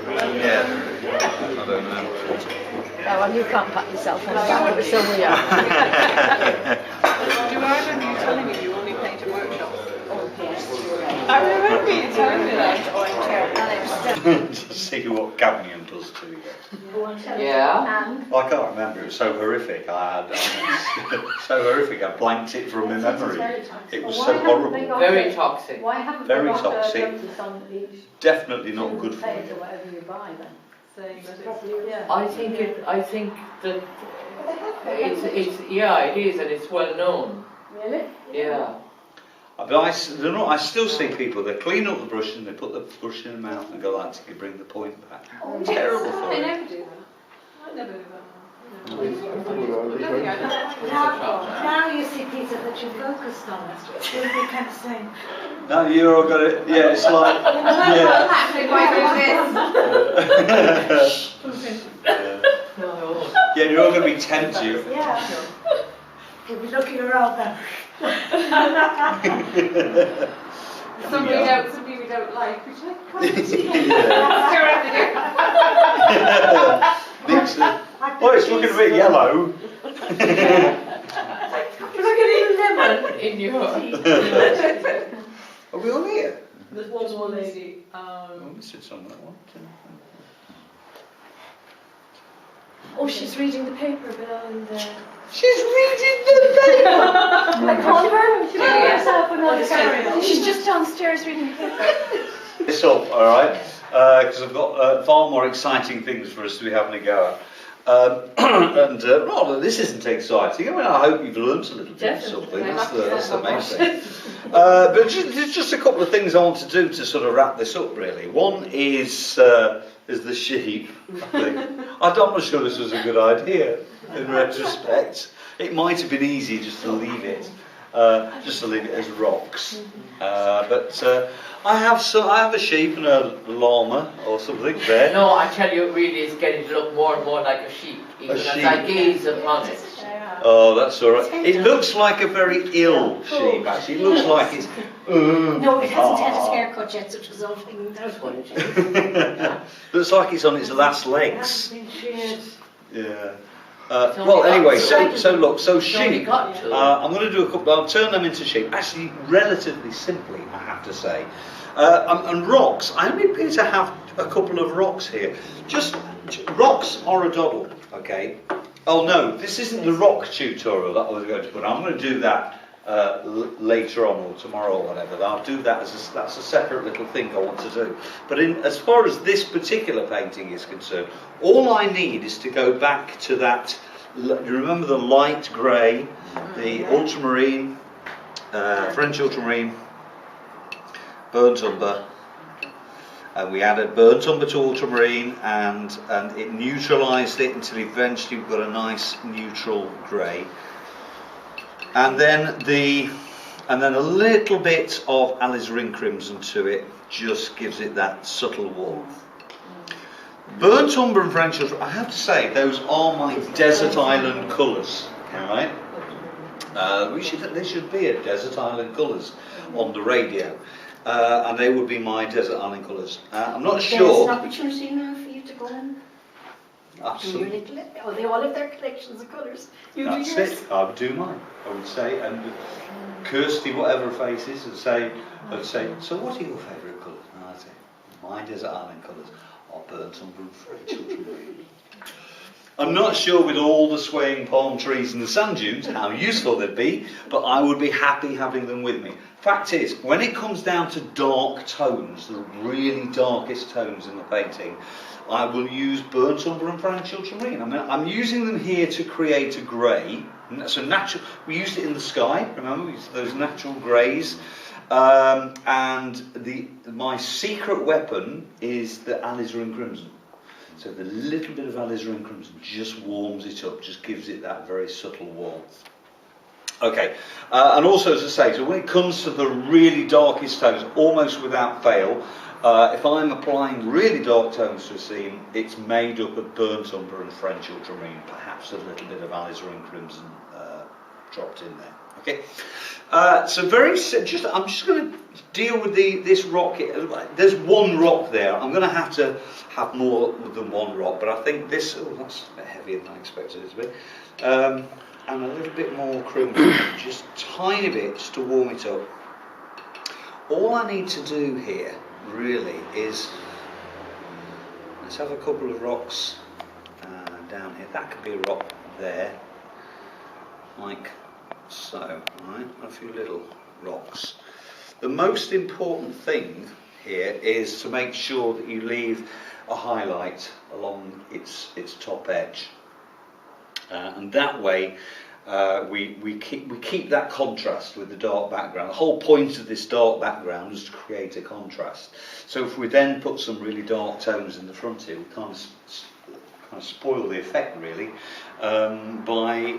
I don't know. Oh, well, you can't pat yourself on the back, but so we are. Do I remember you telling me you only painted workshops? I remember you telling me that. To see what Gavian does to you. Yeah. I can't remember. It was so horrific. So horrific. I blanked it from my memory. It was so horrible. Very toxic. Very toxic. Definitely not good for you. I think that it is, and it's well known. Really? Yeah. But I still see people, they clean up the brush and they put the brush in their mouth and go like to bring the point back. Terrible for I it. never do that. I never do that. Now you see, Peter, that you're focused on it. You'll be kind of saying, No, you're all got it. Yeah, it's like, yeah. Yeah, you're all going to be tempted. yeah. You'll be looking around now. Somebody we don't like. We're like, what is he? Oh, it's looking a bit yellow. Look at lemon in your. Are we on here? There's one more lady. This is somewhere. Oh, she's reading the paper behind the... She's reading the paper! I called her. She found herself another. She's just downstairs reading the paper. It's up, alright? Because I've got far more exciting things for us to be having a go at. Rather, this isn't exciting. I mean, I hope you've learnt a little bit of something. That's the main thing. But just a couple of things I want to do to sort of wrap this up, really. One is the sheep. I'm not sure this was a good idea in retrospect. It might have been easy just to leave it as rocks. But I have a sheep and a llama or something there. No, I tell you, it really is getting to look more and more like a sheep, even as I gaze upon it. Oh, that's all right. It looks like a very ill sheep, actually. It looks like it's... No, it hasn't had its haircut yet, so it was all thinking that's what it is. Looks like it's on its last legs. Yeah. Well, anyway, so sheep. I'm going to do a couple. I'll turn them into sheep. Actually, relatively simply, I have to say. And rocks. I only appear to have a couple of rocks here. Just rocks or a doddle. Okay. Oh no, this isn't the rock tutorial that I was going to put. I'm going to do that later on or tomorrow or whatever. I'll do that that's a separate little thing I want to do. But as far as this particular painting is concerned, all I need is to go back to that. You remember the light grey, the ultramarine, French ultramarine, burnt umber. And we added burnt umber to ultramarine, and it neutralised it until eventually we got a nice neutral grey. And then a little bit of alizarin crimson to it just gives it that subtle warmth. Burnt umber and French ultramarine, I have to say, those are my desert island colours. All right. There should be a Desert Island Colours on the radio, and they would be my Desert Island Colours. I'm not There's sure. an opportunity now for you to go and Absolutely. they all have their collections of colours. You do That's yours. it. I would do mine. I would say, and Kirsty, whatever her face is, would say, so what are your favourite colours? And I'd say, my Desert Island colours are burnt umber and French ultramarine. I'm not sure with all the swaying palm trees and the sand dunes how useful they'd be, but I would be happy having them with me. Fact is, when it comes down to dark tones, the really darkest tones in the painting, I will use burnt umber and French ultramarine. I mean, I'm using them here to create a grey. So natural. We used it in the sky. Remember, we used those natural greys. And my secret weapon is the alizarin crimson. So the little bit of alizarin crimson just warms it up, just gives it that very subtle warmth. Okay, and also as I say, so when it comes to the really darkest tones, almost without fail, if I'm applying really dark tones to a scene, it's made up of burnt umber and French ultramarine, perhaps a little bit of alizarin crimson dropped in there. Okay, so I'm just going to deal with this rock. There's one rock there. I'm going to have more than one rock, but I think this. Oh, that's a bit heavier than I expected it to be. And a little bit more crimson, just a tiny bit, just to warm it up. All I need to do here, really, is let's have a couple of rocks down here. That could be a rock there, like so, right? A few little rocks. The most important thing here is to make sure that you leave a highlight along its top edge, and that way we keep that contrast with the dark background. The whole point of this dark background is to create a contrast. So if we then put some really dark tones in the front here, we kind of spoil the effect really by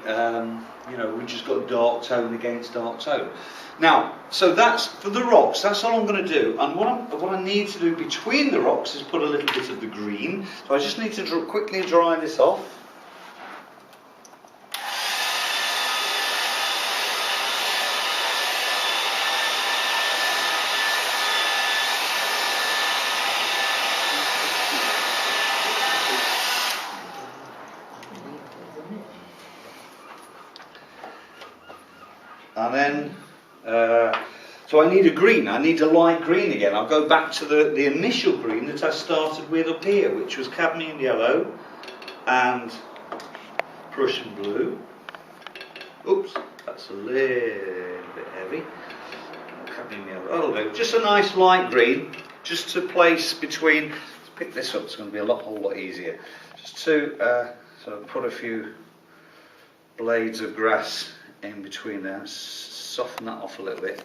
we just got dark tone against dark tone. Now, so that's for the rocks. That's all I'm going to do. And what I need to do between the rocks is put a little bit of the green. So I just need to quickly dry this off. And then, so I need a green, I need a light green again. I'll go back to the initial green that I started with up here, which was cadmium yellow and Prussian blue. Oops, that's a little bit heavy. Cadmium yellow, that'll do. Just a nice light green, just to place between, let's pick this up, it's going to be a whole lot easier. Just to sort of put a few blades of grass in between there, soften that off a little bit.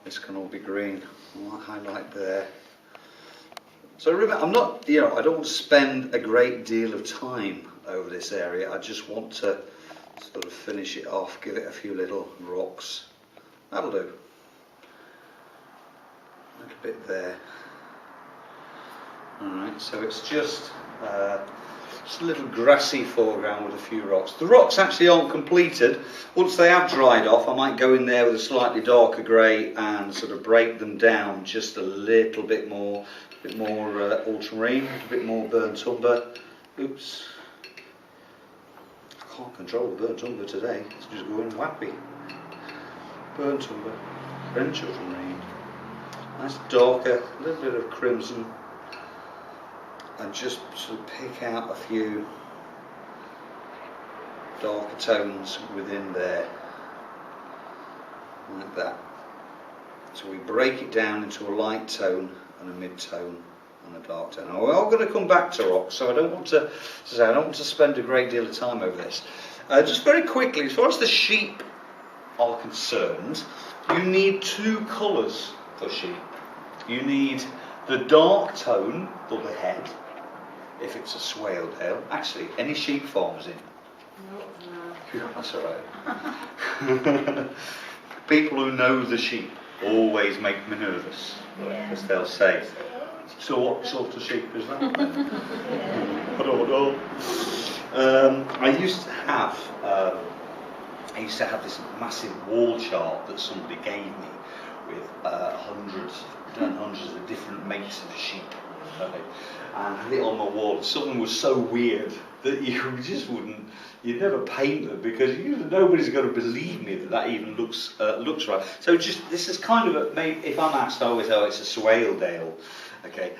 This can all be green. I'll highlight there. So remember, I'm not, I don't want to spend a great deal of time over this area. I just want to sort of finish it off, give it a few little rocks. That'll do. A little bit there. Alright, so it's just a little grassy foreground with a few rocks. The rocks actually aren't completed. Once they have dried off, I might go in there with a slightly darker grey and sort of break them down just a little bit more, ultramarine, a bit more burnt umber. Oops. I can't control the burnt umber today. It's just going wappy. Burnt umber, French ultramarine. Nice darker, a little bit of crimson. And just sort of pick out a few darker tones within there, like that. So we break it down into a light tone and a mid-tone and a dark tone. Now we're all going to come back to rocks, so I don't want to spend a great deal of time over this. Just very quickly, as far as the sheep are concerned, you need two colours for sheep. You need the dark tone for the head, if it's a swale tail. Actually, any sheep farmers in? No. That's alright. People who know the sheep always make me nervous, because they'll say, so what sort of sheep is that then? I don't know. I used to have I used to have this massive wall chart that somebody gave me with hundreds of different makes of sheep. Okay. And I had it on my wall. Something was so weird that you just wouldn't, you'd never paint them because nobody's going to believe me that even looks right. So this is kind of if I'm asked, I always say it's a Swaledale. Okay.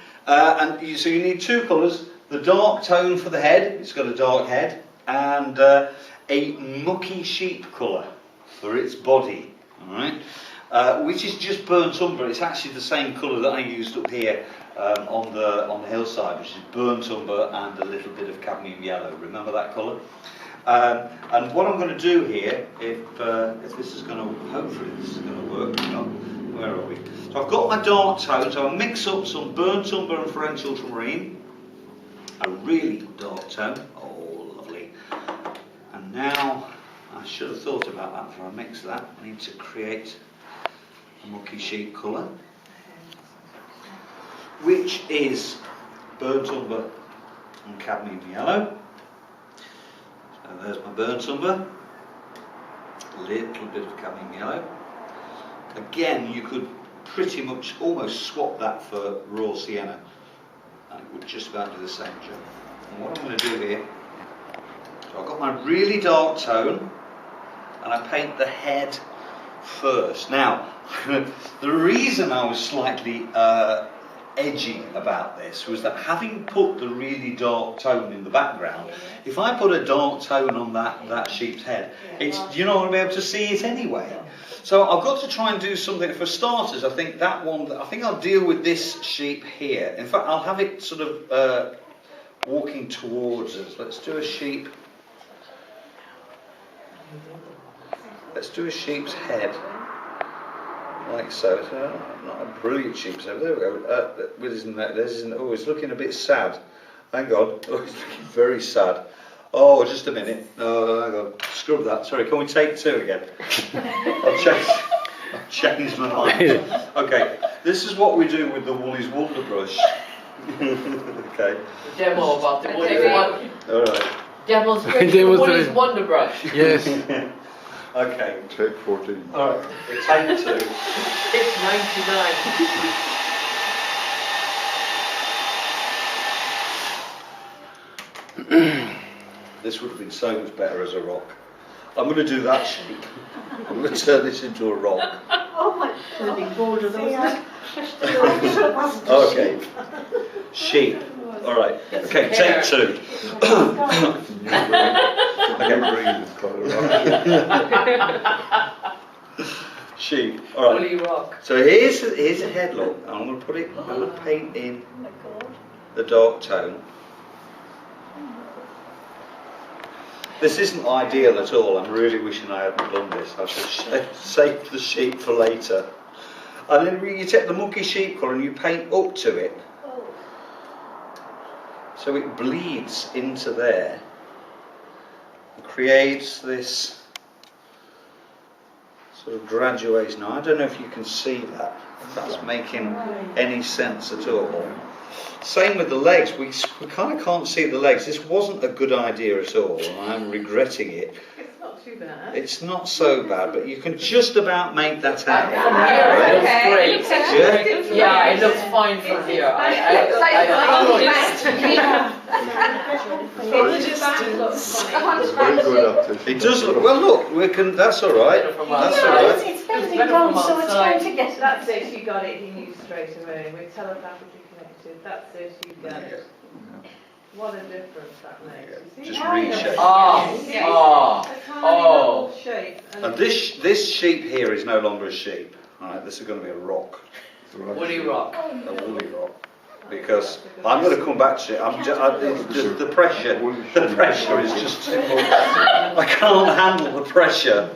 So you need two colours: the dark tone for the head. It's got a dark head, and a mucky sheep colour for its body. All right. Which is just burnt umber. It's actually the same colour that I used up here on the hillside, which is burnt umber and a little bit of cadmium yellow. Remember that colour? And what I'm going to do here, if this is going to, hopefully this is going to work. Oh, where are we? So I've got my dark tones. So I'll mix up some burnt umber and French ultramarine. A really good dark tone. Oh, lovely. And now, I should have thought about that before I mix that. I need to create a mucky sheep colour, which is burnt umber and cadmium yellow. So there's my burnt umber, a little bit of cadmium yellow. Again, you could pretty much almost swap that for raw sienna, and it would just about do the same job. And what I'm going to do here, so I've got my really dark tone, and I paint the head first. Now, the reason I was slightly edgy about this was that having put the really dark tone in the background, if I put a dark tone on that sheep's head, you're not going to be able to see it anyway. So I've got to try and do something. For starters, I think I'll deal with this sheep here. In fact, I'll have it sort of walking towards us. Let's do a sheep. Let's do a sheep's head. Like so. Not a brilliant sheep's head. There we go. Oh, he's looking a bit sad. Hang on. Oh, he's looking very sad. Oh, just a minute. No, hang on. Scrub that. Sorry, can we take two again? I've changed my mind. Okay, this is what we do with the Woolley's Wonder Brush. Okay. Demo about the Woolley's Wonder. All right. Demonstration of Woolley's Wonder Brush. Yes. Okay. Take 14. All right. We take two. It's 99. This would have been so much better as a rock. I'm going to do that sheep. I'm going to turn this into a rock. Oh my God. Big board of those. Okay. Sheep. All right. Okay, take two. Sheep. All right. Woolly rock. So here's a head look. I'm going to put it. I'm going to paint in the dark tone. This isn't ideal at all. I'm really wishing I hadn't done this. I should save the sheep for later. And then you take the mucky sheep colour and you paint up to it, so it bleeds into there and creates this sort of graduation. Now, I don't know if you can see that, if that's making any sense at all. Same with the legs. We kind of can't see the legs. This wasn't a good idea at all, and I'm regretting it. It's not too bad. It's not so bad, but you can just about make that out. It looks great. Yeah? Yeah, it looks fine from here. Very good optician. It does look, well look, we can, that's alright. That's alright. It's better down, so it's going to get That's it, you got it, he knew straight away. We're telepathically connected. That's it, you got it. What a difference that makes. You see? Just reshape. Oh. Shape. And this sheep here is no longer a sheep. Alright, this is going to be a rock. Woolly rock. A woolly rock. Because I'm going to come back to it. The pressure is just too much. I can't handle the pressure.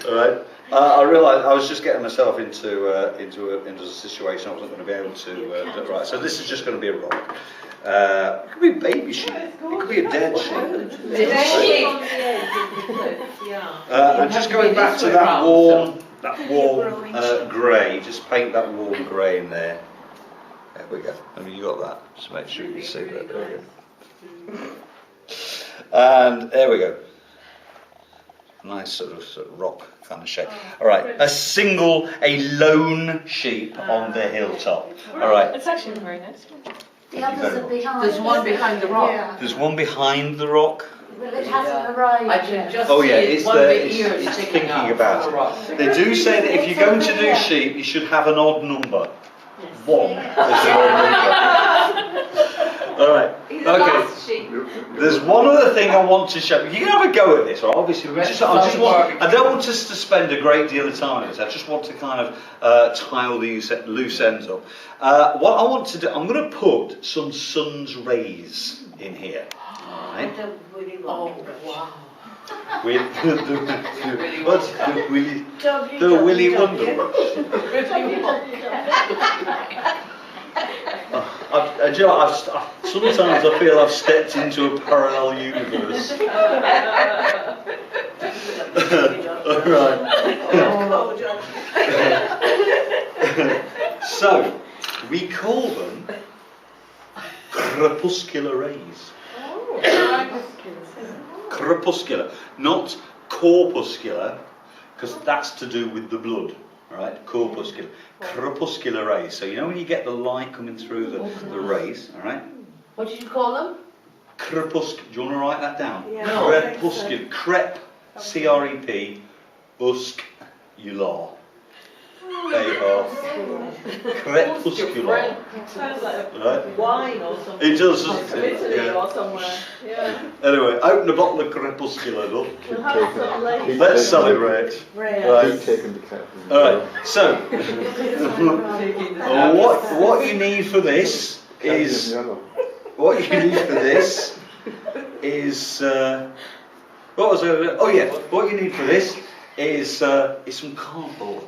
Alright. I realised I was just getting myself into a situation I wasn't going to be able to do. Right, so this is just going to be a rock. It could be a baby sheep. It could be a dead sheep. And just going back to that warm grey. Just paint that warm grey in there. There we go. I mean, you got that. Just make sure you see that. There we go. And there we go. nice sort of rock kind of shape. All right, a lone sheep on the hilltop. All right. It's actually very nice. The others are behind. There's one behind the rock. Yeah. There's one behind the rock. Well, it hasn't arrived I can yet. just Oh yeah, see it's one of the it's ears sticking thinking out about from the rock. it. They do say that if you're going to do sheep, you should have an odd number. One is an odd number. All right. Okay. There's one other thing I want to show you. You can have a go at this, right? Obviously, I don't want us to spend a great deal of time on this. I just want to kind of tile the loose ends up. What I want to do, I'm going to put some sun's rays in here. All right. Oh, wow. With the Willy Wonder Rush. Sometimes I feel I've stepped into a parallel universe. Alright. So, we call them crepuscular rays. Crepuscular, not corpuscular, because that's to do with the blood. Alright, corpuscular. Crepuscular rays. So you know when you get the light coming through the rays, alright? What did you call them? Crepuscular. Do you want to write that down? Yeah. No. Crepuscular. Crep, C-R-E-P, uscular. They are crepuscular. Sounds like Right? wine or something. It does. From Italy Yeah. or somewhere. Yeah. Anyway, open a bottle of crepuscular, look. We'll have some later. Let's celebrate. Right. Taking the cat. Alright, so what you need for this is what you need for this is what was it? Oh yeah, what you need for this is some cardboard.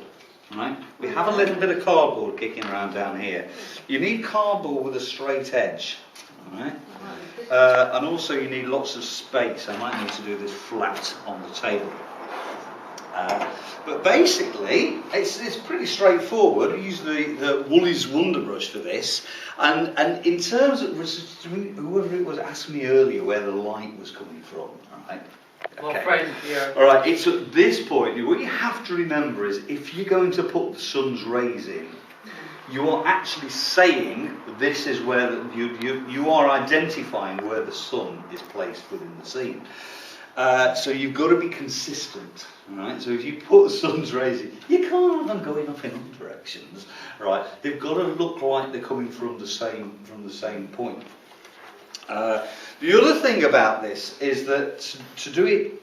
Right? We have a little bit of cardboard kicking around down here. You need cardboard with a straight edge. Right? And also you need lots of space. I might need to do this flat on the table. But basically, it's pretty straightforward. We use the Woolley's Wonder Brush for this. And in terms of, whoever it was asked me earlier where the light was coming from. Right? My Okay. friend here. All right, it's at this point, what you have to remember is if you're going to put the sun's rays in, you are actually saying this is where you are identifying where the sun is placed within the scene. So you've got to be consistent, right? So if you put the sun's rays in, you can't have them going up in all directions, right? They've got to look like they're coming from the same point. The other thing about this is that to do it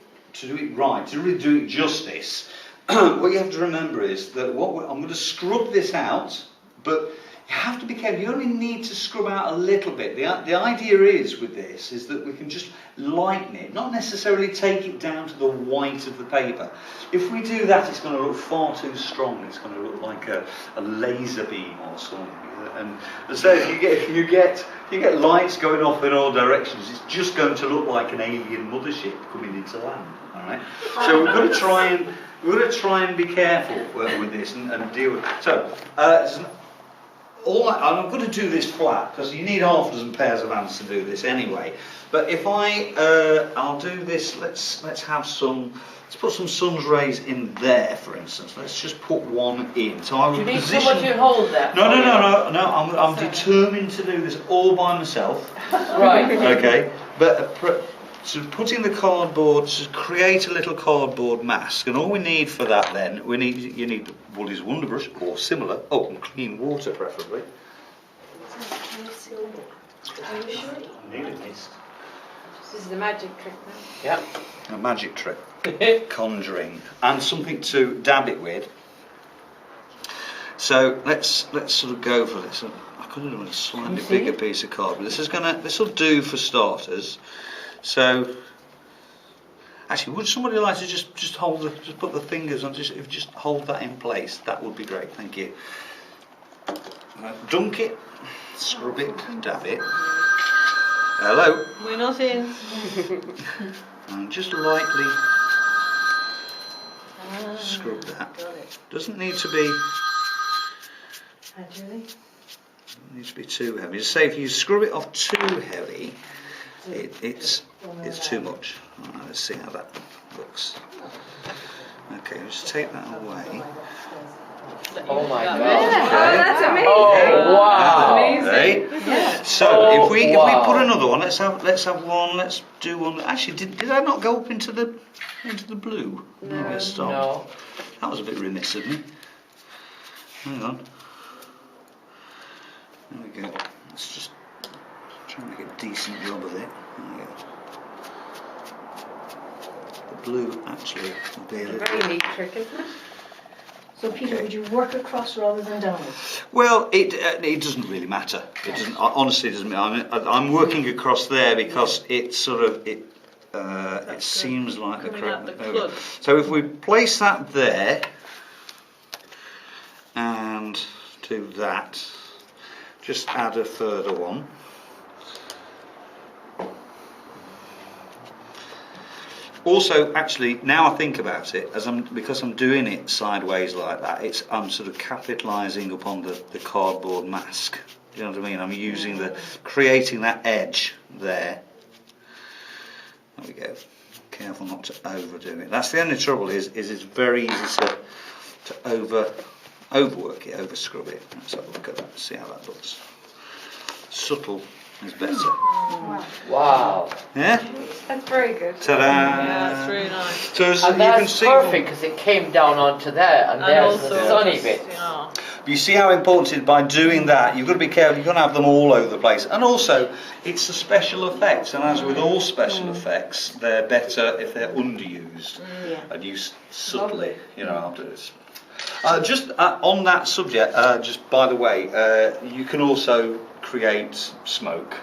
right, to really do it justice, what you have to remember is that I'm going to scrub this out, but you have to be careful. You only need to scrub out a little bit. The idea is with this is that we can just lighten it, not necessarily take it down to the white of the paper. If we do that, it's going to look far too strong. It's going to look like a laser beam or something. And so if you get lights going off in all directions, it's just going to look like an alien mothership coming into land. All right. So we're going to try and be careful with this and deal with it. So I'm going to do this flat because you need half a dozen pairs of hands to do this anyway. But if I'll do this. Let's put some sun's rays in there, for instance. Let's just put one in. So I will You need position. someone to hold that. No. I'm determined to do this all by myself. Right. Okay. But to put in the cardboard, to create a little cardboard mask, and all we need for that then, you need Woolley's Wonder Brush or similar. Oh, and clean water preferably. Nearly missed. This is the magic trick now. Yep. A magic trick. Conjuring. And something to dab it with. So let's sort of go for this. I could have done a slightly bigger piece of cardboard. This will do for starters. So actually, would somebody like to just put the fingers on, just hold that in place? That would be great. Thank you. Dunk it, scrub it, dab it. Hello. We're not in. And just lightly scrub that. Doesn't need to be. Doesn't need to be too heavy. Just say if you scrub it off too heavy, it's too much. Right, let's see how that looks. Okay, just take that away. Oh my God. That's amazing. Oh wow. Okay. So Oh, if we wow. put another one, let's have one. Let's do one. Actually, did I not go up into the blue? No. No. That was a bit remiss of me. Hang on. There we go. Let's just try and make a decent job of it. There we go. The blue actually will be a little Very neat trick, isn't it? So Peter, would you work across rather than downwards? Well, it doesn't really matter. It doesn't. Honestly, it doesn't matter. I'm working across there because it sort of it seems like the correct. So if we place that there and do that, just add a further one. Also, actually, now I think about it, because I'm doing it sideways like that, I'm sort of capitalising upon the cardboard mask. Do you know what I mean? I'm creating that edge there. There we go. Careful not to overdo it. That's the only trouble is it's very easy to overwork it, over scrub it. Let's have a look at that. See how that looks. Subtle is better. Wow. Yeah. That's very good. Ta-da! Yeah, that's really nice. So And you can that's see. perfect because it came down onto there, and there's the sunny bit. Yeah. You see how important it is by doing that. You've got to be careful. You've got to have them all over the place. And also, it's a special effect. And as with all special effects, they're better if they're underused and used subtly. You know, after this. Just on that subject, just by the way, you can also create smoke.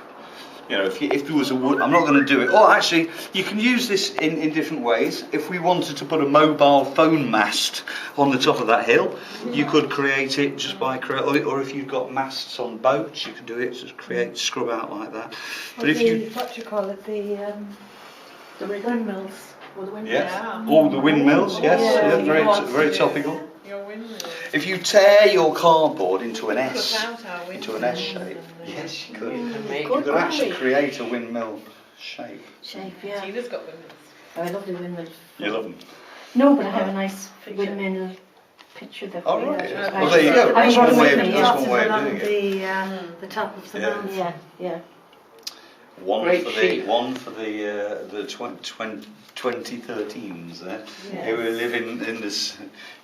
You know, if there was a wood, I'm not going to do it. Or actually, you can use this in different ways. If we wanted to put a mobile phone mast on the top of that hill, you could create it just by or if you've got masts on boats, you can do it. Just scrub out like that. But if you, what do you call it, the windmills, or the windmills. yeah, all the windmills, yes, Yeah. yeah, very topical. Your windmill. If you tear your cardboard into an S, Cut out our into an windmill. S shape, yes, you could. Make You could actually create a windmill shape. Shape, yeah. Tina's got windmills. I love the windmill. You love them. No, but I have a nice windmill picture there. Oh, for right. you. Well, there you go. That's one way of doing it. The top of the Yeah. mountain. Yeah, yeah. One Great for shape. the 2013s there, Yeah. who were living in this.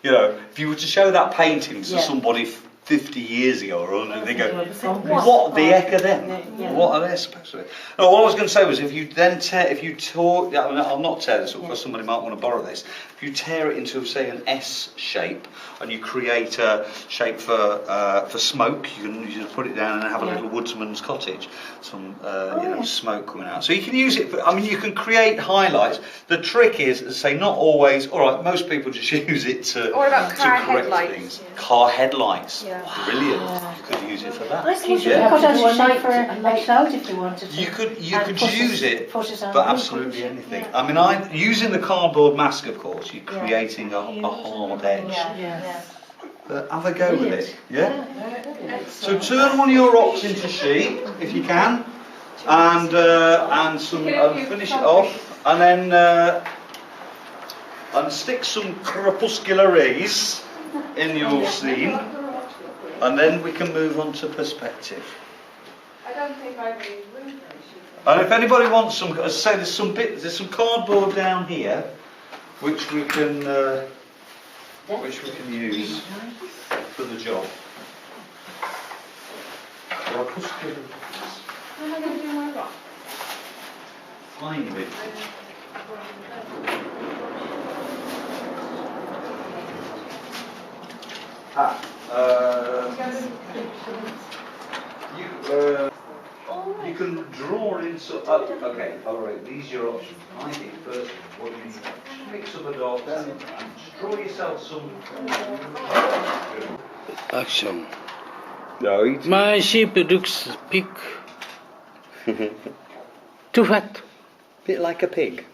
You know, if you were to show that painting to Yeah. somebody 50 years ago or 100, they go, What? "What the heck are them? Yeah. What are they supposed to be?" No, what I was going to say was, if you tore, I'll not tear this up because somebody might want to borrow this. If you tear it into, say, an S shape, and you create a shape for smoke, you just put it down and have a little woodsman's cottage, some smoke coming out. So you can use it. You can create highlights. The trick is, as I say, not always. All right, most people just use it to. What about car correct headlights? things. Car headlights. Yeah. Brilliant. You could use it for that. I suppose you Yeah. could cut out One a shape night, for a cloud if you wanted to. You could And put use it put it on for the absolutely roof, anything. yeah. Using the cardboard mask, of course, you're creating a hard edge. Yes. But have a go with it, yeah? So turn one of your rocks into sheet, if you can, and finish it off, and then and stick some crepuscularies in your scene, and then we can move on to perspective. I don't think I've any room And if anybody wants some, as I say, there's some cardboard down here, which we can use for the job. How am I going to do my rock? Find it. You can draw in so. Okay, alright, these are your options. I think first, what you need to mix up a dot and just draw yourself some. Action. No, My sheep looks big. Too fat. bit like a pig.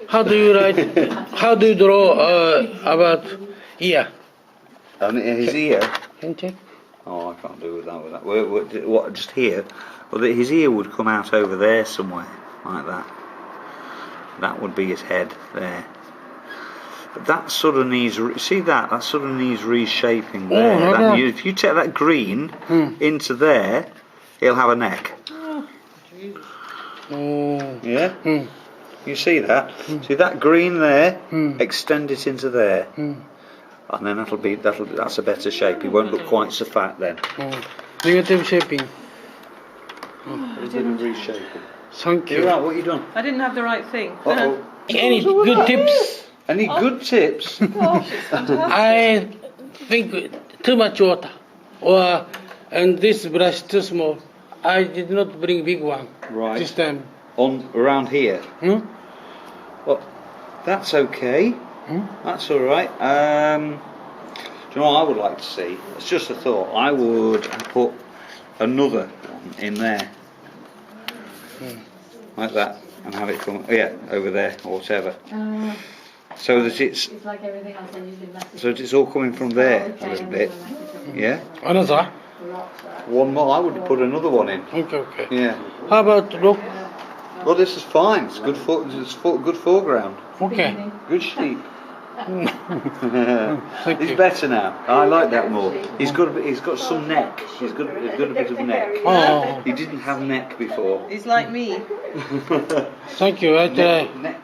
How do you write? How do you draw about ear? His ear. Can you check? Oh, I can't do that. What? Just here? Well, his ear would come out over there somewhere, like that. That would be his head there. But that sort of needs, see that sort of needs reshaping there. If you take that green into there, he'll have a neck. Yeah? You see that? See that green there? Extend it into there. And then that's a better shape. He won't look quite so fat then. Negative shaping. A bit of reshaping. Thank you. You're right, what have you done? I didn't have the right thing. Uh-oh. Any good tips? Any good tips? I think too much water, and this brush too small. I did not bring big one this time. Around here? Well, that's okay. That's all right. Do you know what I would like to see? It's just a thought. I would put another one in there, like that, and have it come over there or whatever. So that it's like everything else, then usually so that it's all coming from there a little bit. Yeah. Another? One more. I would put another one in. Okay. Yeah. How about look? Well, this is fine. It's good good foreground. Okay. Good sheep. Thank He's you. better now. I like that more. He's got some neck. He's got a bit of neck. Oh, He didn't have neck before. He's like me. thank you. I try. Neck